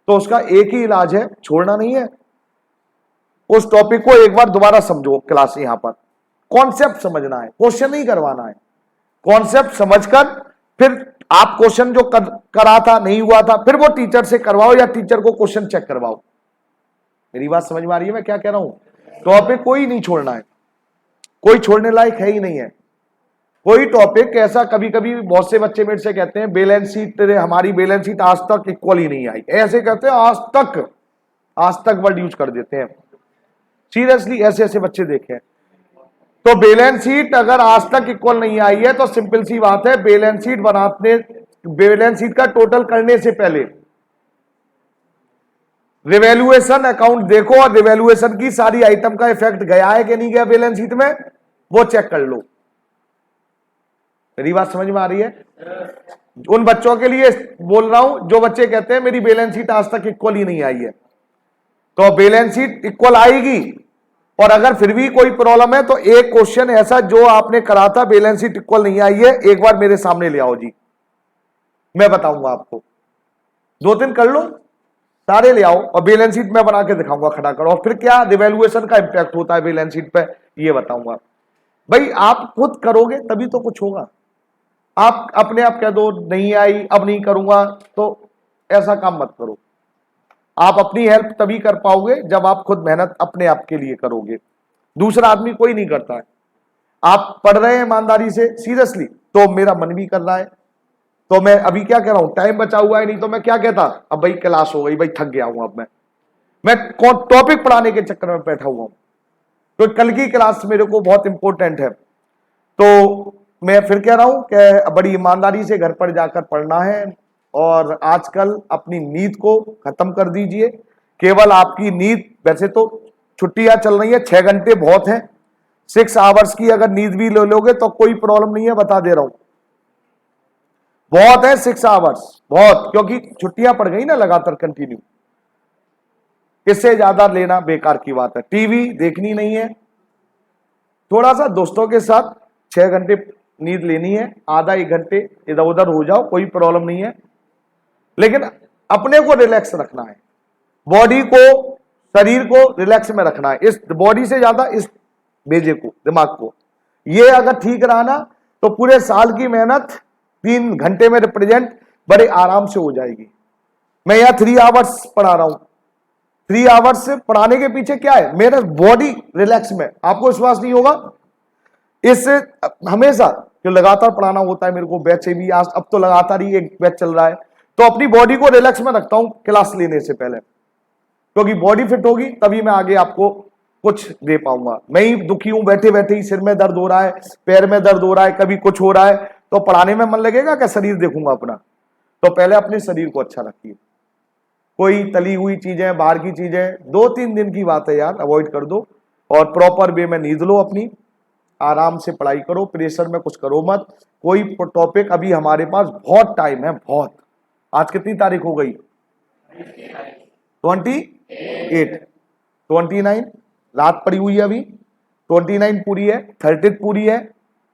तो उसका एक ही इलाज है, छोड़ना नहीं है। उस टॉपिक को एक बार दोबारा समझो क्लास, यहां पर कॉन्सेप्ट समझना है, क्वेश्चन नहीं करवाना है। कॉन्सेप्ट समझकर फिर आप क्वेश्चन जो करा था नहीं हुआ था, फिर वो टीचर से करवाओ या टीचर को क्वेश्चन चेक करवाओ। मेरी बात समझ में आ रही है मैं क्या कह रहा हूं? टॉपिक कोई नहीं छोड़ना है, कोई छोड़ने लायक है ही नहीं है कोई टॉपिक ऐसा। कभी कभी बहुत से बच्चे मेरे से कहते हैं बैलेंस शीट, हमारी बैलेंस शीट आज तक इक्वल ही नहीं आई, ऐसे कहते हैं। आज तक वर्ड यूज कर देते हैं। सीरियसली ऐसे ऐसे बच्चे देखे हैं। तो बैलेंस शीट अगर आज तक इक्वल नहीं आई है तो सिंपल सी बात है, बैलेंस शीट बनाने, बैलेंस शीट का टोटल करने से पहले रिवैल्यूएशन अकाउंट देखो और रिवैल्यूएशन की सारी आइटम का इफेक्ट गया है कि नहीं गया बैलेंस शीट में, वो चेक कर लो। मेरी बात समझ में आ रही है? उन बच्चों के लिए बोल रहा हूं जो बच्चे कहते हैं मेरी बैलेंस शीट आज तक इक्वल ही नहीं आई है। तो बैलेंस शीट इक्वल आएगी, और अगर फिर भी कोई प्रॉब्लम है तो एक क्वेश्चन ऐसा जो आपने करा था बैलेंस शीट इक्वल नहीं आई है, एक बार मेरे सामने ले आओ जी, मैं बताऊंगा आपको। 2 दिन कर लो, सारे ले आओ और बैलेंस शीट मैं बना के दिखाऊंगा खड़ा करो, और फिर क्या रिवैल्यूएशन का इंपैक्ट होता है बैलेंस शीट पे ये बताऊंगा। भाई आप खुद करोगे तभी तो कुछ होगा। आप अपने आप कह दो नहीं आई अब नहीं करूंगा, तो ऐसा काम मत करो। आप अपनी हेल्प तभी कर पाओगे जब आप खुद मेहनत अपने आप के लिए करोगे, दूसरा आदमी कोई नहीं करता है। आप पढ़ रहे हैं ईमानदारी से, सीरियसली, तो मेरा मन भी कर रहा है, तो मैं अभी क्या कह रहा हूं, टाइम बचा हुआ है, नहीं तो मैं क्या कहता, अब भाई क्लास हो गई, भाई थक गया हूं, अब मैं टॉपिक पढ़ाने के चक्कर में बैठा हुआ हूं, तो कल की क्लास मेरे को बहुत इंपॉर्टेंट है। तो मैं फिर कह रहा हूं कि बड़ी ईमानदारी से घर पर जाकर पढ़ना है, और आजकल अपनी नींद को खत्म कर दीजिए। केवल आपकी नींद, वैसे तो छुट्टियां चल रही है, 6 घंटे बहुत है, 6 आवर्स की अगर नींद भी ले लोगे तो कोई प्रॉब्लम नहीं है, बता दे रहा हूं, बहुत है 6 आवर्स, बहुत, क्योंकि छुट्टियां पड़ गई ना लगातार कंटिन्यू। इससे ज्यादा लेना बेकार की बात है। टीवी देखनी नहीं है, थोड़ा सा दोस्तों के साथ 6 घंटे नींद लेनी है, आधा 1 घंटे इधर उधर हो जाओ, कोई प्रॉब्लम नहीं है, लेकिन अपने को रिलैक्स रखना है, बॉडी को, शरीर को रिलैक्स में रखना है, इस बॉडी से ज्यादा इस भेजे को, दिमाग को। ये अगर ठीक रहा ना तो पूरे साल की मेहनत 3 घंटे में रिप्रेजेंट बड़े आराम से हो जाएगी। मैं यहां 3 आवर्स पढ़ा रहा हूं, 3 आवर्स पढ़ाने के पीछे क्या है, मेरा बॉडी रिलैक्स में, आपको विश्वास नहीं होगा, इस हमेशा जो लगातार पढ़ाना होता है मेरे को, बैच से भी आज अब तो लगातार ही एक बैच चल रहा है, तो अपनी बॉडी को रिलैक्स में रखता हूं क्लास लेने से पहले, क्योंकि बॉडी फिट होगी तभी मैं आगे आपको कुछ दे पाऊंगा। मैं ही दुखी हूं, बैठे बैठे ही सिर में दर्द हो रहा है, पैर में दर्द हो रहा है, कभी कुछ हो रहा है, तो पढ़ाने में मन लगेगा क्या? शरीर देखूंगा अपना? तो पहले अपने शरीर को अच्छा रखिए। कोई तली हुई चीजें, बाहर की चीजें 2-3 दिन की बात है यार, अवॉइड कर दो और प्रॉपर वे में नींद लो अपनी, आराम से पढ़ाई करो, प्रेशर में कुछ करो मत। कोई टॉपिक, अभी हमारे पास बहुत टाइम है, बहुत। आज कितनी तारीख हो गई? 28, 29 रात पड़ी हुई है अभी, 29 पूरी है, 30 पूरी है,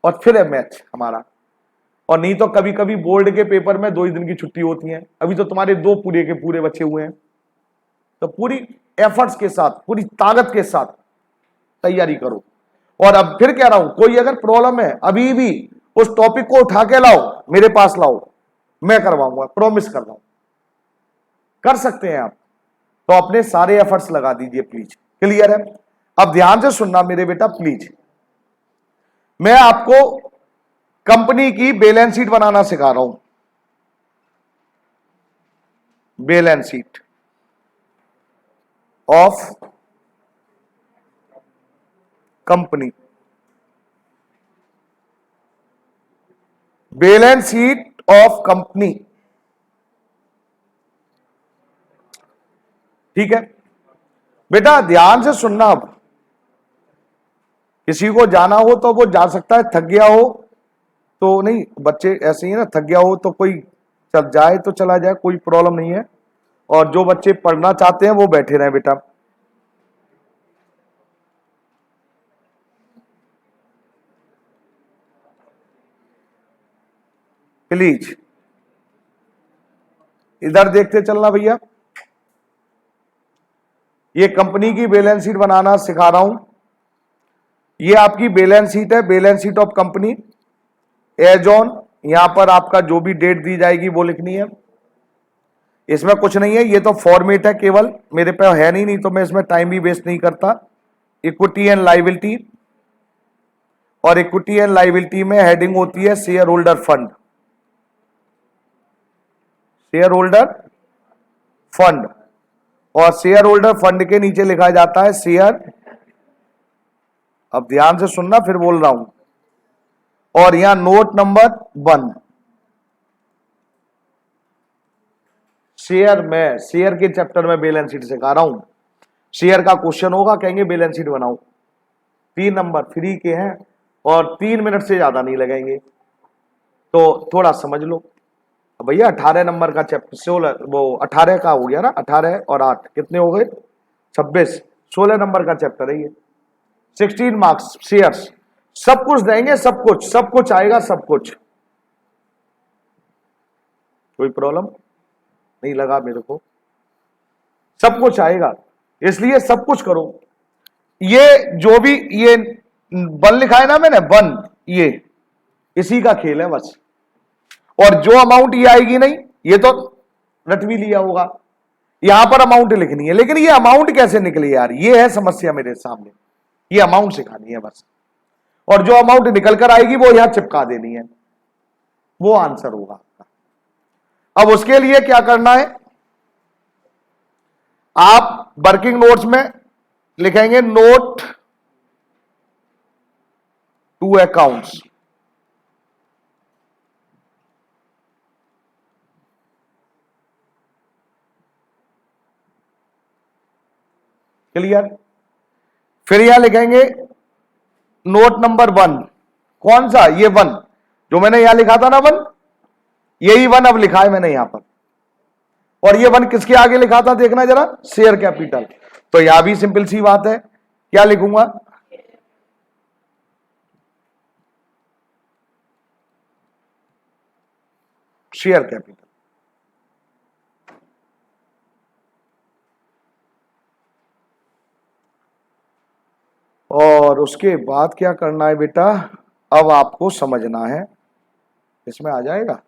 और फिर है मैच हमारा। और नहीं तो कभी कभी बोर्ड के पेपर में 2 ही दिन की छुट्टी होती है। अभी तो तुम्हारे 2 पूरे के पूरे बचे हुए हैं, तो पूरी एफर्ट्स के साथ, पूरी ताकत के साथ तैयारी करो। और अब फिर कह रहा हूं, कोई अगर प्रॉब्लम है अभी भी उस टॉपिक को उठा के लाओ, मेरे पास लाओ, मैं करवाऊंगा, प्रॉमिस कर रहा हूं। कर सकते हैं आप, तो अपने सारे एफर्ट्स लगा दीजिए प्लीज। क्लियर है? अब ध्यान से सुनना मेरे बेटा प्लीज, मैं आपको कंपनी की बैलेंस शीट बनाना सिखा रहा हूं। Balance sheet of company, balance sheet of company. ठीक है बेटा, ध्यान से सुनना। अब किसी को जाना हो तो वो जा सकता है, थक गया हो तो नहीं, बच्चे ऐसे ही ना, थक गया हो तो कोई चल जाए तो चला जाए, कोई प्रॉब्लम नहीं है। और जो बच्चे पढ़ना चाहते हैं वो बैठे रहे बेटा। प्लीज इधर देखते चलना भैया, ये कंपनी की बैलेंस शीट बनाना सिखा रहा हूं। ये आपकी बैलेंस शीट है, balance sheet of company as on. यहां पर आपका जो भी डेट दी जाएगी वो लिखनी है, इसमें कुछ नहीं है, ये तो फॉर्मेट है केवल, मेरे पे है नहीं तो मैं इसमें टाइम भी वेस्ट नहीं करता। इक्विटी एंड लायबिलिटी, और इक्विटी एंड लायबिलिटी में हेडिंग होती है share holder fund, share holder fund, और शेयर होल्डर फंड के नीचे लिखा जाता है शेयर। अब ध्यान से सुनना, फिर बोल रहा हूं। और यहां नोट नंबर 1, शेयर में, शेयर के चैप्टर में बैलेंस शीट सिखा रहा हूं। शेयर का क्वेश्चन होगा, कहेंगे बैलेंस शीट बनाओ, 3 नंबर फ्री के हैं और 3 मिनट से ज्यादा नहीं लगेंगे, तो थोड़ा समझ लो भैया। 18 नंबर का चैप्टर, 16 वो 18 का हो गया ना, 18 और 8 कितने हो गए? 26, 16 नंबर का चैप्टर है ये। 16 मार्क्स, शेयर्स, सब कुछ देंगे, सब कुछ, सब कुछ आएगा, सब कुछ। कोई प्रॉब्लम नहीं लगा मेरे को, सब कुछ आएगा, इसलिए सब कुछ करो। ये जो भी ये 1 लिखा है ना मैंने, 1, ये इसी का खेल है बस। और जो अमाउंट ये आएगी नहीं, ये तो रट भी लिया होगा, यहां पर अमाउंट लिखनी है, लेकिन ये अमाउंट कैसे निकली यार, ये है समस्या मेरे सामने। ये अमाउंट सिखानी है बस, और जो अमाउंट निकल कर आएगी वो यहां चिपका देनी है, वो आंसर होगा आपका। अब उसके लिए क्या करना है, आप वर्किंग नोट्स में लिखेंगे नोट टू अकाउंट्स। क्लियर? फिर यहां लिखेंगे नोट नंबर 1। कौन सा? ये 1 जो मैंने यहां लिखा था ना, 1, यही 1 अब लिखा है मैंने यहां पर। और ये 1 किसके आगे लिखा था देखना जरा, शेयर कैपिटल। तो यहां भी सिंपल सी बात है, क्या लिखूंगा? Share capital. और उसके बाद क्या करना है बेटा, अब आपको समझना है, इसमें आ जाएगा,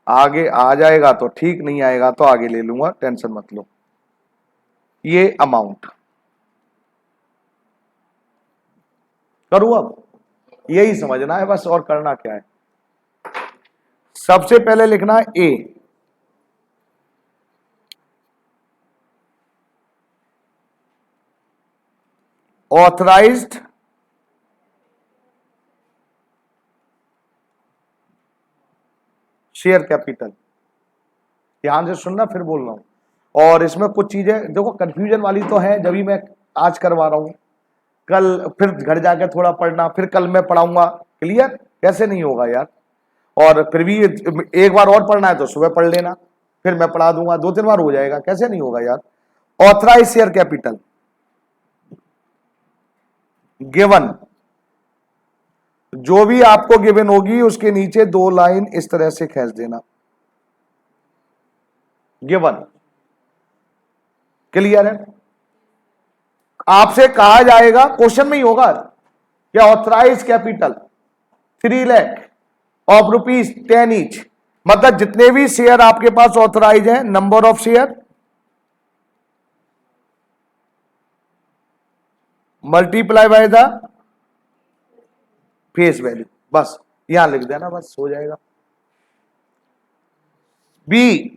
आगे आ जाएगा तो ठीक, नहीं आएगा तो आगे ले लूंगा, टेंशन मत लो। ये अमाउंट, करूं अब? यही समझना है बस, और करना क्या है। सबसे पहले लिखना है ए, ऑथराइज्ड शेयर कैपिटल। ध्यान से सुनना, फिर बोल रहा हूं। और इसमें कुछ चीजें देखो कंफ्यूजन वाली तो है, जब भी मैं आज करवा रहा हूं, कल फिर घर जाके थोड़ा पढ़ना, फिर कल मैं पढ़ाऊंगा। क्लियर? कैसे नहीं होगा यार। और फिर भी एक बार और पढ़ना है तो सुबह पढ़ लेना, फिर मैं पढ़ा दूंगा, 2-3 बार हो जाएगा, कैसे नहीं होगा यार। ऑथराइज शेयर कैपिटल गिवन, जो भी आपको गिवन होगी उसके नीचे 2 लाइन इस तरह से खींच देना, गिवन। क्लियर है? आपसे कहा जाएगा, क्वेश्चन में ही होगा क्या, authorise capital 3 lakh of ₹10 each, मतलब जितने भी शेयर आपके पास ऑथराइज है, number of share multiply by the face value, बस यहां लिख देना, बस हो जाएगा। बी,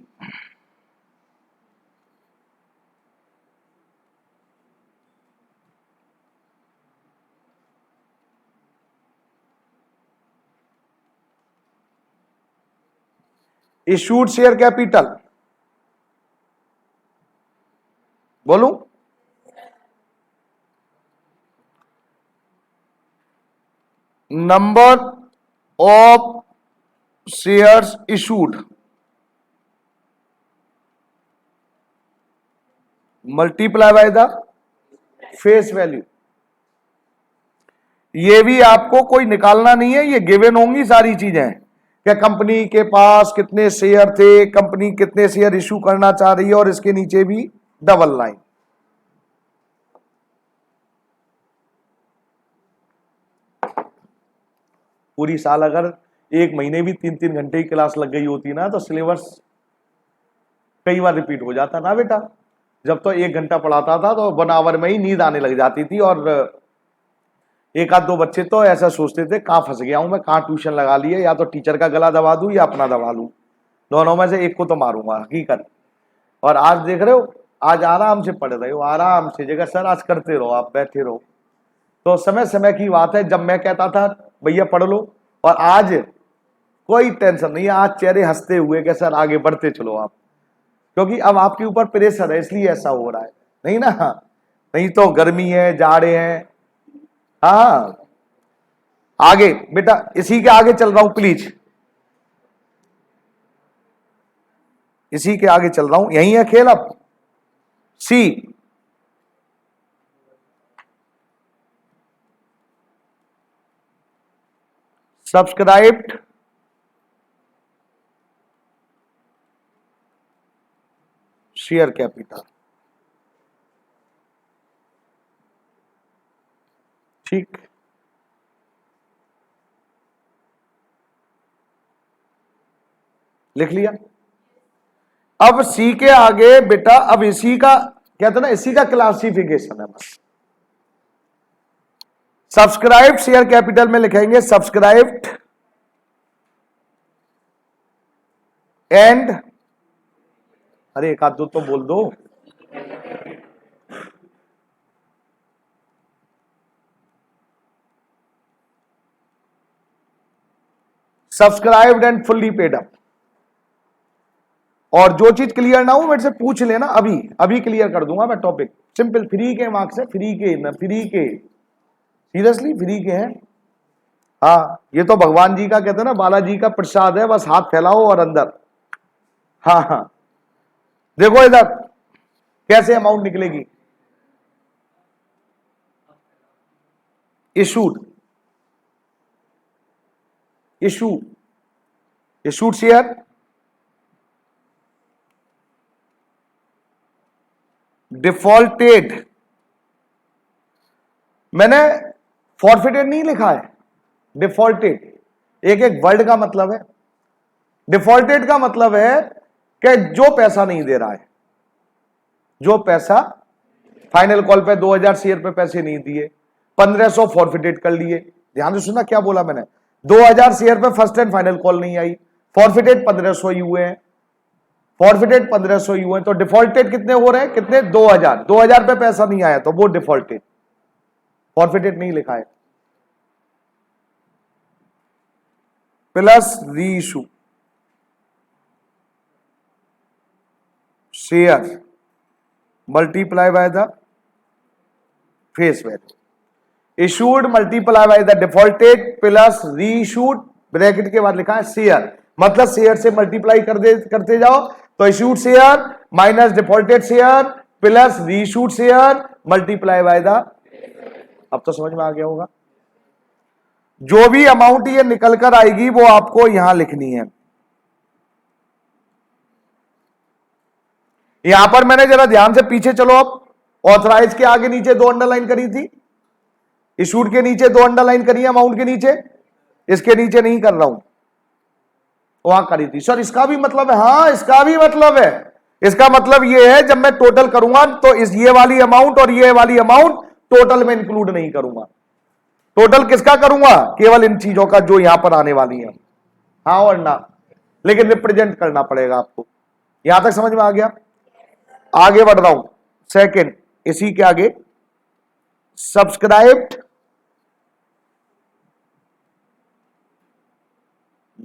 इशूड शेयर कैपिटल, बोलूं? Number of shares issued multiply by the face value. ये भी आपको कोई निकालना नहीं है, ये गिवन होंगी सारी चीजें, क्या कंपनी के पास कितने शेयर थे, कंपनी कितने शेयर इशू करना चाह रही है, और इसके नीचे भी डबल लाइन। पूरी साल अगर एक महीने भी 3-3 घंटे की क्लास लग गई होती ना, तो सिलेबस कई बार रिपीट हो जाता ना बेटा। जब तो 1 घंटा पढ़ाता था तो 1 आवर में ही नींद आने लग जाती थी, और एक आध 2 बच्चे तो ऐसा सोचते थे कहां फंस गया हूं मैं, कहां ट्यूशन लगा लिए, या तो टीचर का गला दबा दूं या अपना दबा लूं, दोनों में से एक को तो मारूंगा हकीकत। और आज देख रहे हो, आज आराम से पढ़ रहे हो, आराम से जगह सर आज करते रहो, आप बैठे रहो। तो समय समय की बात है, जब मैं कहता था भैया पढ़ लो, और आज कोई टेंशन नहीं है, आज चेहरे हंसते हुए कि सर आगे बढ़ते चलो आप, क्योंकि अब आपके ऊपर प्रेशर है, इसलिए ऐसा हो रहा है, नहीं ना? नहीं तो गर्मी है, जाड़े हैं। हाँ, आगे बेटा इसी के आगे चल रहा हूं प्लीज, इसी के आगे चल रहा हूं, यही है खेल। अब सी, सब्सक्राइब्ड शेयर कैपिटल, ठीक। लिख लिया? अब सी के आगे बेटा, अब इसी का कहते ना, इसी का क्लासिफिकेशन है बस। सब्सक्राइब्ड शेयर कैपिटल में लिखेंगे सब्सक्राइब्ड एंड, अरे एक आध दो तो बोल दो, subscribed and fully paid up. और जो चीज क्लियर ना हो मेरे से पूछ लेना, अभी अभी क्लियर कर दूंगा मैं टॉपिक, सिंपल, फ्री के मार्क्स है, फ्री के ना, फ्री के, सीरियसली फ्री के हैं। हाँ, ये तो भगवान जी का कहते हैं ना, बालाजी का प्रसाद है, बस हाथ फैलाओ और अंदर। हाँ हाँ, देखो इधर कैसे अमाउंट निकलेगी। इशूड, इशूड शेयर डिफॉल्टेड, मैंने फॉरफिटेड नहीं लिखा है, डिफॉल्टेड, एक एक वर्ड का मतलब है। डिफॉल्टेड का मतलब है कि जो पैसा नहीं दे रहा है, जो पैसा फाइनल कॉल पे 2000 शेयर पे पैसे नहीं दिए, 1500 फॉरफिटेड कर लिए। ध्यान से सुनना क्या बोला मैंने, 2000 शेयर पे फर्स्ट एंड फाइनल कॉल नहीं आई, फॉरफिटेड 1500 ही हुए हैं, फॉरफिटेड 1500 ही हुए हैं, तो डिफॉल्टेड कितने हो रहे हैं, कितने 2000, 2000 पे पैसा नहीं आया तो वो डिफॉल्टेड, फॉरफिटेड नहीं लिखा है। प्लस री issue share multiply by the face value, issued multiply by the defaulted plus री इशूड, ब्रैकेट के बाद लिखा है शेयर, मतलब शेयर से मल्टीप्लाई करते जाओ, तो issued share minus defaulted share plus reissued share multiply by the, अब तो समझ में आ गया होगा। जो भी अमाउंट ये निकल कर आएगी वो आपको यहां लिखनी है। यहां पर मैंने जरा ध्यान से पीछे चलो, अब ऑथराइज के आगे नीचे 2 अंडरलाइन करी थी, इशूड के नीचे 2 अंडरलाइन करी है, अमाउंट के नीचे, इसके नीचे नहीं कर रहा हूं, वहां करी थी। सर इसका भी मतलब है, हाँ इसका भी मतलब है, इसका मतलब ये है जब मैं टोटल करूंगा तो इस ये वाली अमाउंट और ये वाली अमाउंट टोटल में इंक्लूड नहीं करूंगा। टोटल किसका करूंगा, केवल इन चीजों का जो यहां पर आने वाली है, हाँ और ना, लेकिन रिप्रेजेंट करना पड़ेगा आपको। यहां तक समझ में आ गया। आगे बढ़ रहा हूं, सेकंड इसी के आगे, subscribed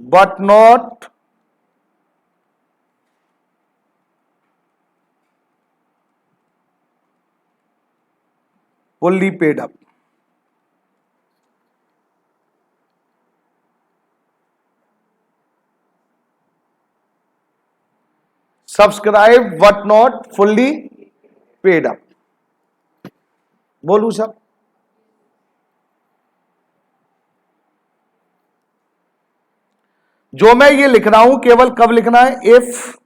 but not fully paid up, subscribe but not fully paid up, बोलू सब, जो मैं ये लिख रहा हूं केवल कब लिखना है, इफ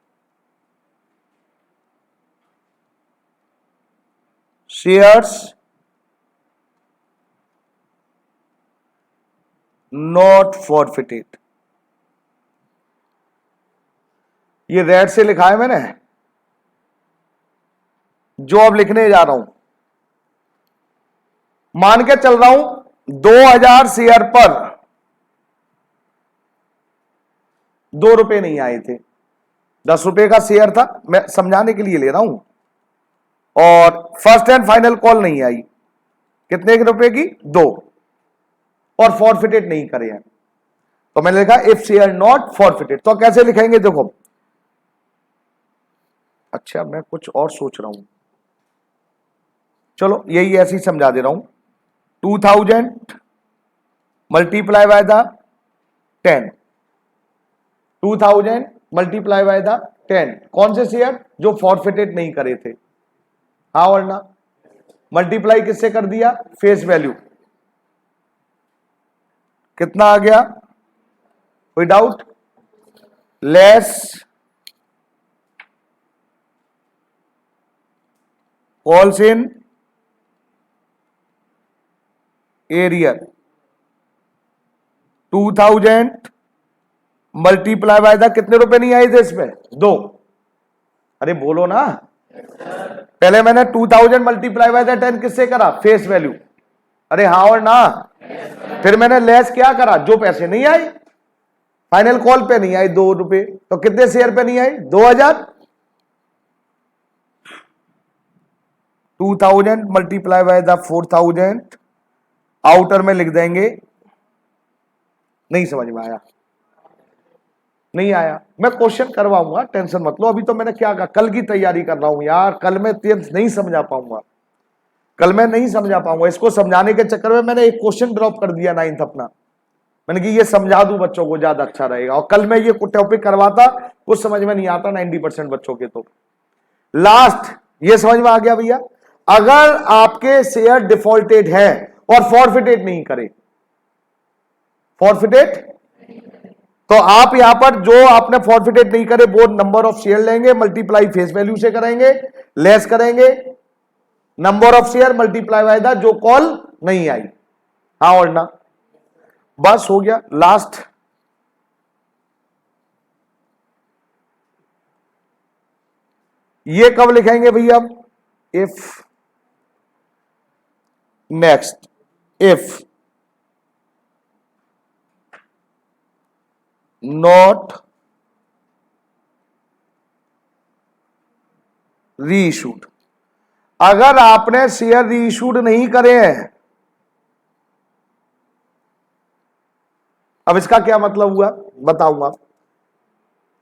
शेयर्स नॉट फॉरफिटेड, ये रेड से लिखा है मैंने, जो अब लिखने जा रहा हूं, मान के चल रहा हूं 2000 शेयर पर 2 रुपए नहीं आए थे, 10 रुपए का शेयर था, मैं समझाने के लिए ले रहा हूं, और फर्स्ट एंड फाइनल कॉल नहीं आई, कितने के रुपए की, 2, और फॉरफिटेड नहीं करे हैं, तो मैंने लिखा इफ शेयर नॉट फॉरफिटेड। तो कैसे लिखेंगे देखो, अच्छा मैं कुछ और सोच रहा हूं, चलो यही ऐसे ही समझा दे रहा हूं, 2000 multiply by the 10, 2000 multiply by the 10, कौन से शेयर, जो फॉरफिटेड नहीं करे थे, हाँ और ना, मल्टीप्लाई किससे कर दिया, फेस वैल्यू, कितना आ गया, कोई doubt, less calls in arrear, 2000 multiply by the, कितने रुपए नहीं आए थे इसमें, 2, अरे बोलो ना, पहले मैंने 2000 मल्टीप्लाई बाय द 10 किससे करा, फेस वैल्यू, अरे हाँ और ना, फिर मैंने लेस क्या करा, जो पैसे नहीं आए, फाइनल कॉल पे नहीं आए 2 रुपए, तो कितने शेयर पे नहीं आए, 2000, 2000 मल्टीप्लाई बाय द 4000, आउटर में लिख देंगे, नहीं समझ में आया, नहीं आया, मैं क्वेश्चन करवाऊंगा, टेंशन मत लो, अभी तो मैंने क्या कहा, कल की तैयारी कर रहा हूं यार, कल मैं नहीं समझा पाऊंगा, कल मैं नहीं समझा पाऊंगा, इसको समझाने के चक्कर में मैंने एक क्वेश्चन ड्रॉप कर दिया 9th अपना, मैंने कि ये समझा दूं बच्चों को ज्यादा अच्छा रहेगा, और कल मैं ये टॉपिक करवाता, कुछ समझ में नहीं आता 90% बच्चों के, तो लास्ट ये समझ में आ गया भैया, अगर आपके शेयर डिफॉल्टेड है और फॉरफिटेड नहीं करे, फॉरफिटेड, तो आप यहां पर जो आपने फॉरफिटेड नहीं करे वो नंबर ऑफ शेयर लेंगे, मल्टीप्लाई फेस वैल्यू से करेंगे, लेस करेंगे number of share multiply by the जो कॉल नहीं आई, हाँ और ना, बस हो गया। लास्ट ये कब लिखेंगे भैया, if next if not reissued, अगर आपने शेयर रीइशूड नहीं करे हैं, अब इसका क्या मतलब हुआ बताऊंगा।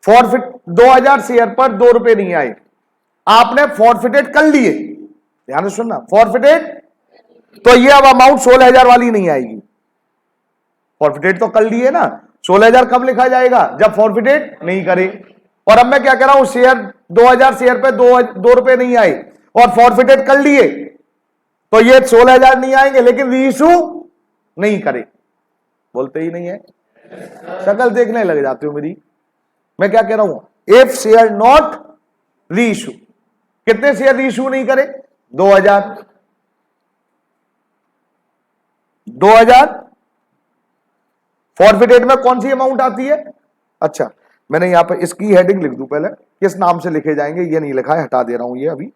फॉरफिट 2000 शेयर पर 2 रुपए नहीं आए, आपने फॉरफिटेड कर लिए, ध्यान से सुनना, फॉरफिटेड, तो ये अब अमाउंट 16,000 वाली नहीं आएगी। फॉरफिटेड तो कर लिए ना, 16,000 कब लिखा जाएगा, जब फॉरफिटेड नहीं करे। और अब मैं क्या कह रहा हूं, शेयर 2000 शेयर पे 2 रुपए नहीं आए और फॉरफिटेड कर लिए, तो ये 16,000 नहीं आएंगे, लेकिन रीइशू नहीं करे। बोलते ही नहीं है, शक्ल देखने लग जाते हो मेरी। मैं क्या कह रहा हूं, इफ शेयर नॉट रीइशू, कितने शेयर रीइशू नहीं करे, 2000 फॉरफिटेड में कौन सी अमाउंट आती है। अच्छा, मैंने यहां पर इसकी हेडिंग लिख दूं, पहले किस नाम से लिखे जाएंगे ये नहीं लिखा है, हटा दे रहा हूं ये अभी।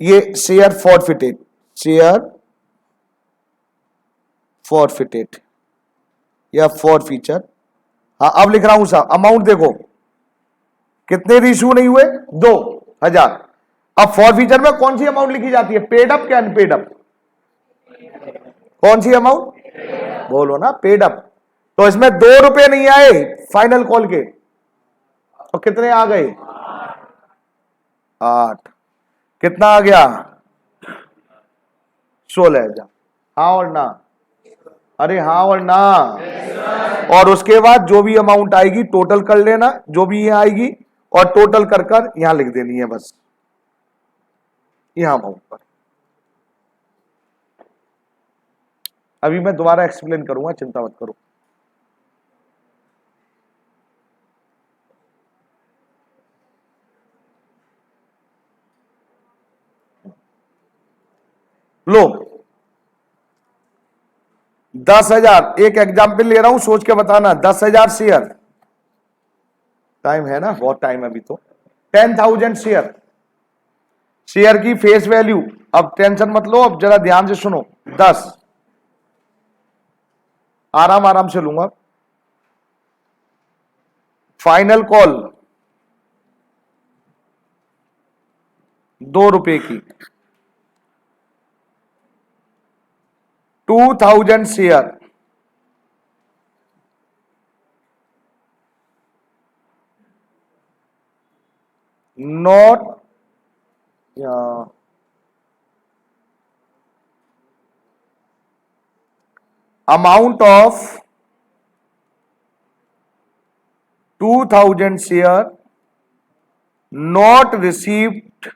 ये शेयर फॉरफिटेड, शेयर फॉरफिटेड या फॉरफीचर, हाँ अब लिख रहा हूं साहब। अमाउंट देखो कितने रीइशू नहीं हुए, 2000। अब फॉरफीचर में कौन सी अमाउंट लिखी जाती है, पेड अप क्या अनपेड अप, कौन सी अमाउंट, बोलो ना, पेड अप। तो इसमें 2 रुपए नहीं आए फाइनल कॉल के, तो कितने आ गए, 8, कितना आ गया, 16,000। हाँ और ना, अरे हाँ और ना। और उसके बाद जो भी अमाउंट आएगी टोटल कर लेना, जो भी ये आएगी, और टोटल कर कर यहां लिख देनी है बस, यहां अमाउंट पर। अभी मैं दोबारा एक्सप्लेन करूंगा, चिंता मत करो। लो 10,000, एक एग्जाम्पल ले रहा हूं, सोच के बताना। 10,000 शेयर, टाइम है ना, बहुत टाइम है अभी तो। 10,000 शेयर, शेयर की फेस वैल्यू, अब टेंशन मत लो, अब जरा ध्यान से सुनो। 10, आराम आराम से लूंगा। फाइनल कॉल 2 रुपए की, 2,000 share, not amount of 2,000 share not received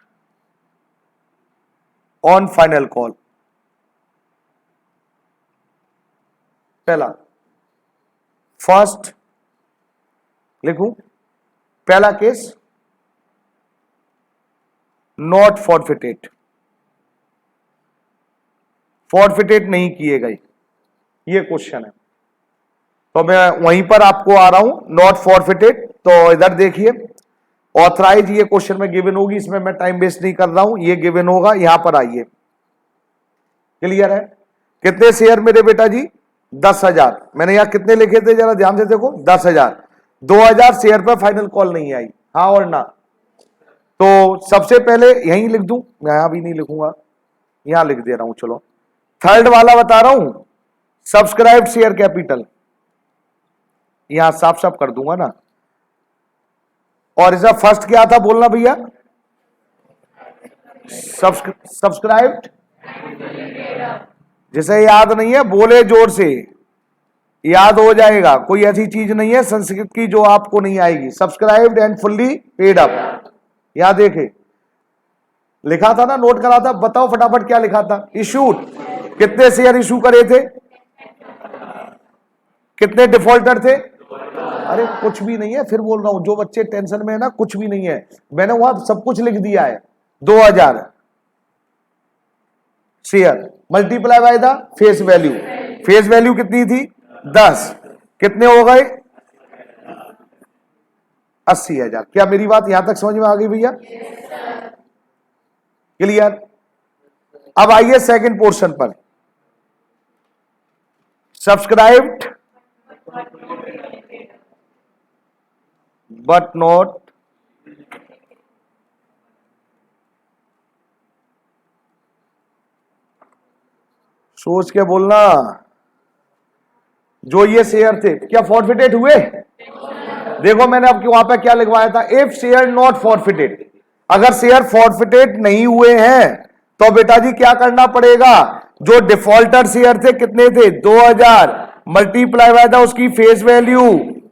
on final call। पहला, फर्स्ट लिखूं, पहला केस नॉट फॉरफिटेड, फॉरफिटेड नहीं किए गए, ये क्वेश्चन है। तो मैं वहीं पर आपको आ रहा हूं, नॉट फॉरफिटेड। तो इधर देखिए, ऑथराइज ये क्वेश्चन में गिवन होगी, इसमें मैं टाइम वेस्ट नहीं कर रहा हूं, ये गिवन होगा। यहां पर आइए, क्लियर है। कितने शेयर मेरे बेटा जी, 10,000। मैंने यहां कितने लिखे थे, जरा ध्यान से देखो, 10,000। 2,000 शेयर पर फाइनल कॉल नहीं आई, हाँ और ना। तो सबसे पहले यहीं लिख दूं, मैं यहां भी नहीं लिखूंगा, यहां लिख दे रहा हूं। चलो थर्ड वाला बता रहा हूं, सब्सक्राइब्ड शेयर कैपिटल, यहां साफ साफ कर दूंगा ना। और इसका फर्स्ट क्या था बोलना भैया, सब्सक्राइब्ड, जिसे याद नहीं है बोले जोर से, याद हो जाएगा। कोई ऐसी चीज नहीं है संस्कृत की जो आपको नहीं आएगी। Subscribed and fully paid up, यहां देखे लिखा था ना, नोट करा था, बताओ फटाफट क्या लिखा था। इशूड, कितने शेयर इशू करे थे, कितने डिफॉल्टर थे, अरे कुछ भी नहीं है, फिर बोल रहा हूं, जो बच्चे टेंशन में है ना, कुछ भी नहीं है, मैंने वहां सब कुछ लिख दिया है। 2,000 share multiply by the face value, face value कितनी थी, 10, कितने हो गए, 80,000। क्या मेरी बात यहां तक समझ में आ गई भैया, क्लियर। अब आइए सेकंड पोर्शन पर। सब्सक्राइब्ड बट नॉट सोच के बोलना। जो ये शेयर थे क्या फॉरफिटेड हुए? देखो मैंने आपके वहां पे क्या लिखवाया था, इफ शेयर नॉट फॉरफिटेड। अगर शेयर फॉरफिटेड नहीं हुए हैं तो बेटा जी क्या करना पड़ेगा, जो डिफॉल्टर शेयर थे कितने थे 2000 मल्टीप्लाई बाय था उसकी फेस वैल्यू,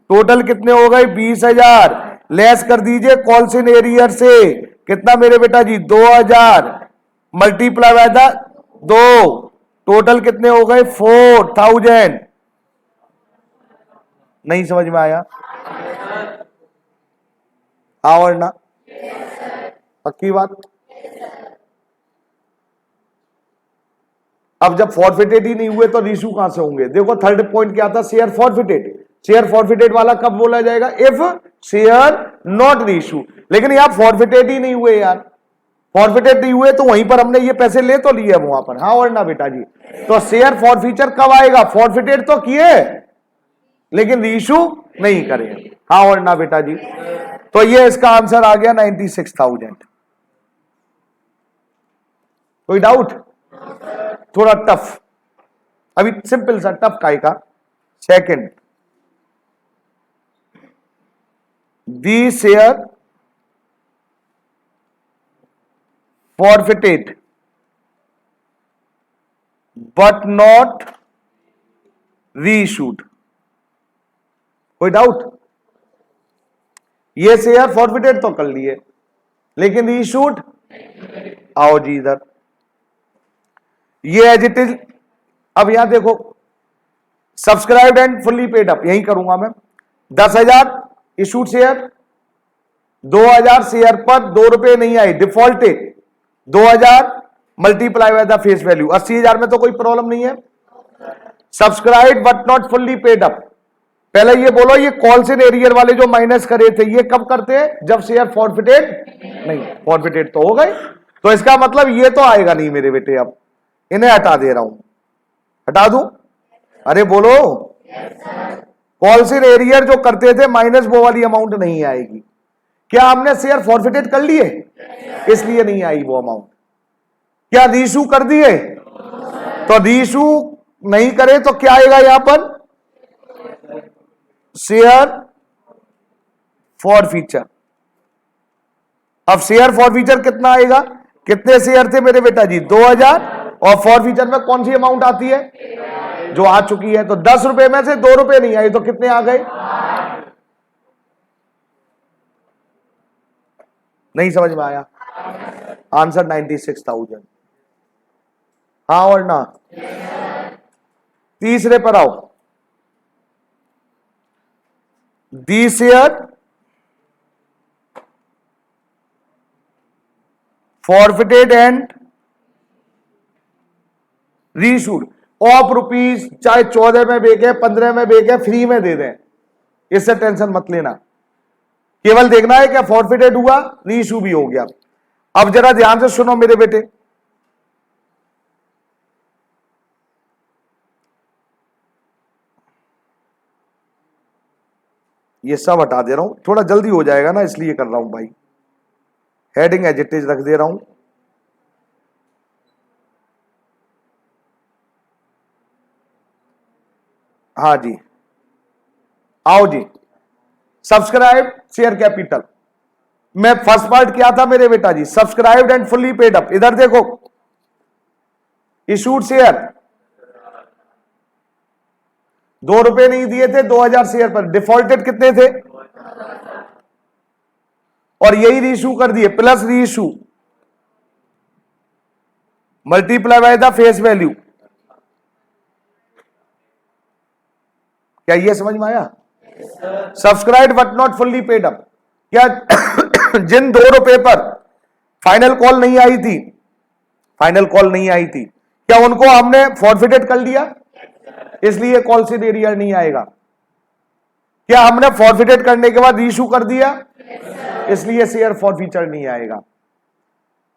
टोटल कितने हो गए 20,000, लेस कर दीजिए कॉल्स इन एरियर से कितना मेरे बेटा जी 2000 मल्टीप्लाई बाय था 2, टोटल कितने हो गए 4000। नहीं समझ में आया? हाँ और ना? पक्की बात? अब जब फॉरफिटेड ही नहीं हुए तो रीशू कहां से होंगे? देखो थर्ड पॉइंट क्या था, शेयर फॉरफिटेड। शेयर फॉरफिटेड वाला कब बोला जाएगा, इफ शेयर नॉट रीशू। लेकिन यहां फॉरफिटेड ही नहीं हुए यार, फॉरफिटेड नहीं हुए तो वहीं पर हमने ये पैसे ले तो लिए वहां पर। हाँ और ना बेटा जी? तो शेयर फॉरफीचर कब आएगा, फॉरफिटेड तो किए लेकिन रीशू नहीं करेंगे। हाँ और ना बेटा जी? तो ये इसका आंसर आ गया 96,000। कोई डाउट? थोड़ा टफ, अभी सिंपल सा, टफ काय का। Second, the share forfeited but not reissued. कोई डाउट? ये शेयर फॉरफिटेड तो कर लिए लेकिन रीइश्यूड, आओ जी इधर, ये एज इट इज। अब यहां देखो subscribed and fully paid up, यही करूंगा मैं। 10,000 इशूड शेयर, 2000 शेयर पर 2 रुपए नहीं आई, defaulted 2000 multiply by the face value, 80,000 में तो कोई प्रॉब्लम नहीं है। Subscribe but not fully paid up, पहले ये बोलो ये कॉल्स इन एरियर वाले जो माइनस करे थे ये कब करते हैं, जब शेयर फॉरफिटेड नहीं, फॉरफिटेड तो हो गए, तो इसका मतलब ये तो आएगा नहीं मेरे बेटे। अब इन्हें हटा दे रहा हूं, हटा दूं? अरे बोलो, कॉल्स इन एरियर जो करते थे माइनस वो वाली अमाउंट नहीं आएगी। क्या हमने शेयर फॉरफिटेड कर लिए इसलिए नहीं आई वो अमाउंट? क्या रीइश्यू कर दिए? तो रीइश्यू नहीं करे तो क्या आएगा यहां पर, शेयर फॉरफीचर। अब शेयर फॉरफीचर कितना आएगा, कितने शेयर थे मेरे बेटा जी 2000, और फॉरफीचर में कौन सी अमाउंट आती है जो आ चुकी है, तो 10 रुपए में से 2 रुपए नहीं आए तो कितने आ गए? नहीं समझ में आया? आंसर 96,000। हाँ और ना? तीसरे पर आओ, the share forfeited and reissued of rupees, चाहे 14 में बेचे 15 में बेचे फ्री में दे दें, इससे टेंशन मत लेना, केवल देखना है क्या फॉरफिटेड हुआ रीइश्यू भी हो गया। अब जरा ध्यान से सुनो मेरे बेटे, ये सब हटा दे रहा हूं, थोड़ा जल्दी हो जाएगा ना इसलिए कर रहा हूं भाई, हेडिंग एज इट इज रख दे रहा हूं। हाँ जी, आओ जी, सब्सक्राइब शेयर कैपिटल में फर्स्ट पार्ट क्या था मेरे बेटा जी, subscribed and fully paid up. इधर देखो इशूड शेयर 2 रुपए नहीं दिए थे 2000 शेयर पर, डिफॉल्टेड कितने थे, और यही रीइश्यू कर दिए plus reissue multiply by the face value. क्या ये समझ में आया? Subscribe but not fully paid up, क्या जिन 2 रुपए पर फाइनल कॉल नहीं आई थी, फाइनल कॉल नहीं आई थी, क्या उनको हमने फॉरफिटेड कर लिया, इसलिए कॉल से एरियर नहीं आएगा। क्या हमने फॉरफिटेड करने के बाद रीइश्यू कर दिया, इसलिए शेयर फॉरफीचर नहीं आएगा।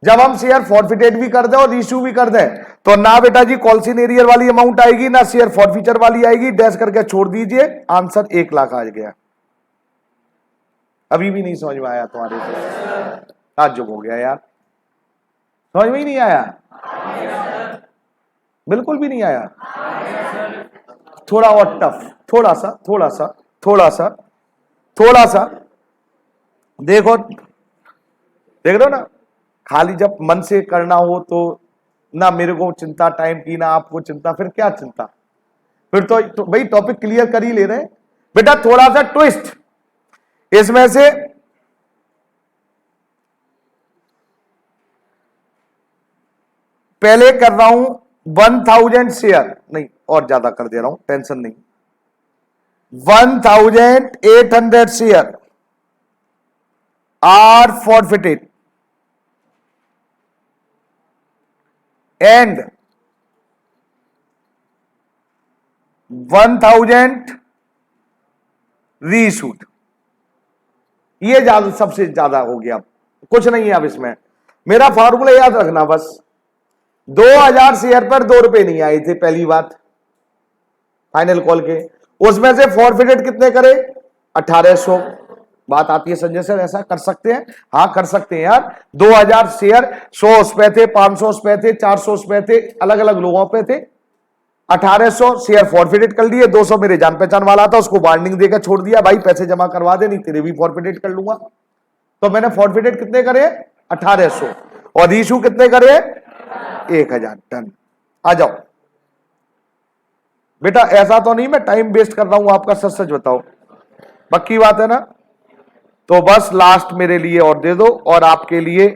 जब हम शेयर फॉरफिटेड भी कर दें और रीइश्यू भी कर दें तो ना बेटा जी कॉल्सिन एरियर वाली अमाउंट आएगी, ना शेयर फॉरफीचर वाली आएगी, डैश करके छोड़ दीजिए, आंसर 1 लाख आ गया। अभी भी नहीं समझ में आया तुम्हारे से? ताज्जुब हो गया यार, समझ में ही नहीं आया, बिल्कुल भी नहीं आया। थोड़ा और टफ, थोड़ा सा थोड़ा सा थोड़ा सा थोड़ा सा देखो, देख रहे हो ना, खाली जब मन से करना हो तो ना मेरे को चिंता टाइम की, ना आपको चिंता, फिर क्या चिंता, फिर तो भाई टॉपिक क्लियर कर ही ले रहे हैं। बेटा थोड़ा सा ट्विस्ट इसमें से, पहले कर रहा हूं 1000 शेयर, नहीं और ज्यादा कर दे रहा हूं, टेंशन नहीं, 1800 share are forfeited and 1000 reissued। ये ज्यादा, सबसे ज्यादा हो गया, कुछ नहीं है अब इसमें। मेरा फॉर्मूला याद रखना बस, 2000 शेयर पर 2 रुपए नहीं आए थे पहली बात फाइनल कॉल के, उसमें से फॉरफिटेड कितने करे, 1800। बात आती है संजय सर ऐसा कर सकते हैं? हाँ कर सकते हैं यार। 2000 शेयर 100 उस पे थे, 500 उस पे थे, 400 उस पे थे, अलग अलग लोगों पे थे, 1800 शेयर फॉरफिटेड कर लिए, 200 मेरे जान पहचान वाला था, उसको वार्निंग देकर छोड़ दिया, भाई पैसे जमा करवा दे, नहीं तेरे भी फॉरफिटेड कर लूंगा। तो मैंने फॉरफिटेड कितने करे, 1800, और इशू कितने करे, 1000 टन। आ जाओ बेटा, ऐसा तो नहीं मैं टाइम वेस्ट कर रहा हूं आपका, सच सच बताओ, पक्की बात है ना? तो बस लास्ट मेरे लिए और दे दो, और आपके लिए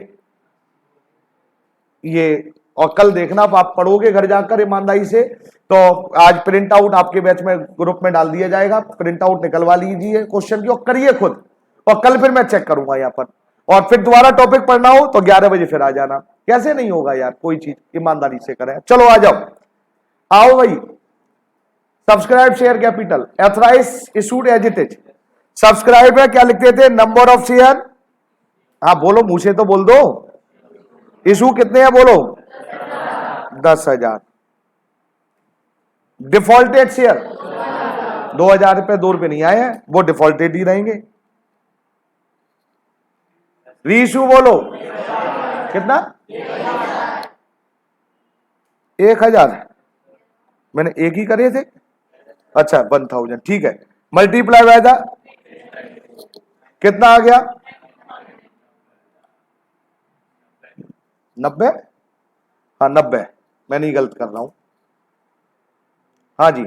ये, और कल देखना आप पढ़ोगे घर जाकर ईमानदारी से, तो आज प्रिंट आउट आपके बैच में ग्रुप में डाल दिया जाएगा, प्रिंट आउट निकलवा लीजिए क्वेश्चन की और करिए खुद, और कल फिर मैं चेक करूंगा यहाँ पर, और फिर दोबारा टॉपिक पढ़ना हो तो 11 बजे फिर आ जाना। कैसे नहीं होगा यार, कोई चीज ईमानदारी से करें। चलो आ जाओ, आओ भाई, subscribe share capital authorised issued as it is. Subscribe है, क्या लिखते थे, नंबर ऑफ शेयर, हाँ बोलो, मुंह से तो बोल दो, इशू कितने हैं बोलो, 10,000। डिफॉल्टेड शेयर 2000 रुपए, 2 रुपए नहीं आए हैं, वो डिफॉल्टेड ही रहेंगे। रीइशू बोलो कितना, 1000, मैंने एक ही करे थे, अच्छा 1000, ठीक है, मल्टीप्लाई बाय द कितना आ गया, 90, हाँ 90, मैं नहीं गलत कर रहा हूं, हाँ जी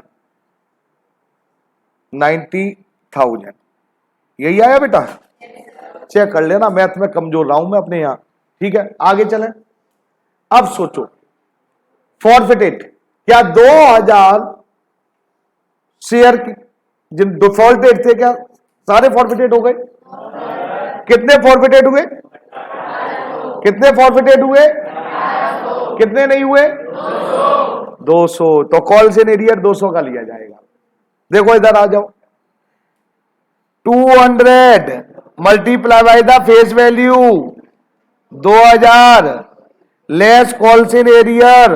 90,000, यही आया बेटा, चेक कर लेना, मैथ में कमजोर रहा हूं मैं अपने यहां, ठीक है। आगे चलें, अब सोचो फॉरफिटेड, क्या 2000 शेयर जिन डिफॉल्टेड थे क्या सारे फॉरफिटेड हो गए? कितने फॉरफिटेड हुए, कितने फॉरफिटेड हुए, कितने नहीं हुए, 200। तो कॉल्सिन एरियर 200 का लिया जाएगा। देखो इधर आ जाओ, 200 multiply by the face value 2000 less calls in arrear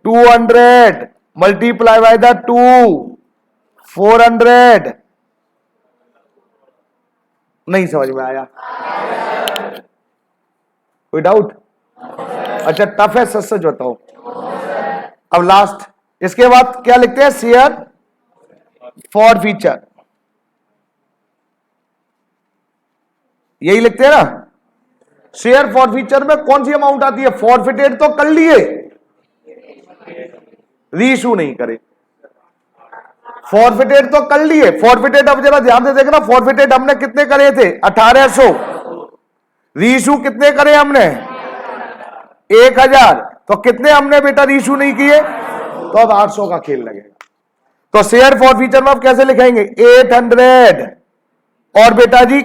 200 multiply by the 400। नहीं समझ में आया, कोई डाउट? अच्छा टफ है, सच सच बताओ। अब लास्ट, इसके बाद क्या लिखते हैं, शेयर फॉर फीचर, यही लिखते हैं ना। शेयर फॉर फीचर में कौन सी अमाउंट आती है, फॉरफिटेड तो कर लिए, रीइशू नहीं करे, फॉरफिटेड तो कर लिए, फॉरफिटेड अब जरा ध्यान से देखना, फॉरफिटेड हमने कितने करे थे, 1800, रीइशू कितने करे हमने, 1000, तो कितने हमने बेटा रीइशू नहीं किए, तो अब 800 का खेल लगेगा। तो शेयर फॉर फीचर में अब कैसे लिखेंगे, 800, और बेटा जी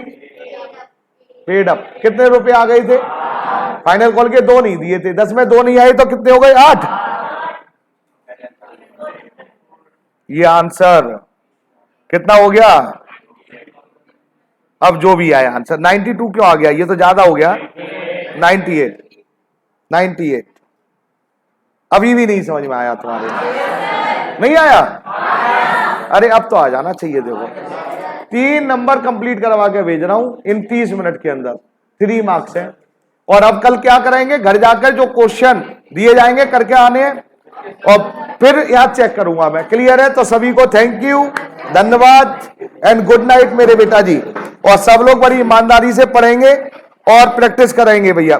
पेड अप कितने रुपए आ गए थे, फाइनल कॉल के 2 नहीं दिए थे, 10 में 2 नहीं आए तो कितने हो गए, 8। ये आंसर कितना हो गया, अब जो भी आया आंसर 92 क्यों आ गया, ये तो ज्यादा हो गया, 98। अभी भी नहीं समझ में आया तुम्हारे? नहीं आया? अरे अब तो आ जाना चाहिए। देखो 3 नंबर कंप्लीट करवा के भेज रहा हूं इन 30 मिनट के अंदर, 3 मार्क्स है। और अब कल क्या करेंगे, घर जाकर जो क्वेश्चन दिए जाएंगे करके आने हैं और फिर यहां चेक करूंगा मैं। क्लियर है? तो सभी को थैंक यू, धन्यवाद एंड गुड नाइट मेरे बेटा जी। और सब लोग बड़ी ईमानदारी से पढ़ेंगे और प्रैक्टिस करेंगे भैया।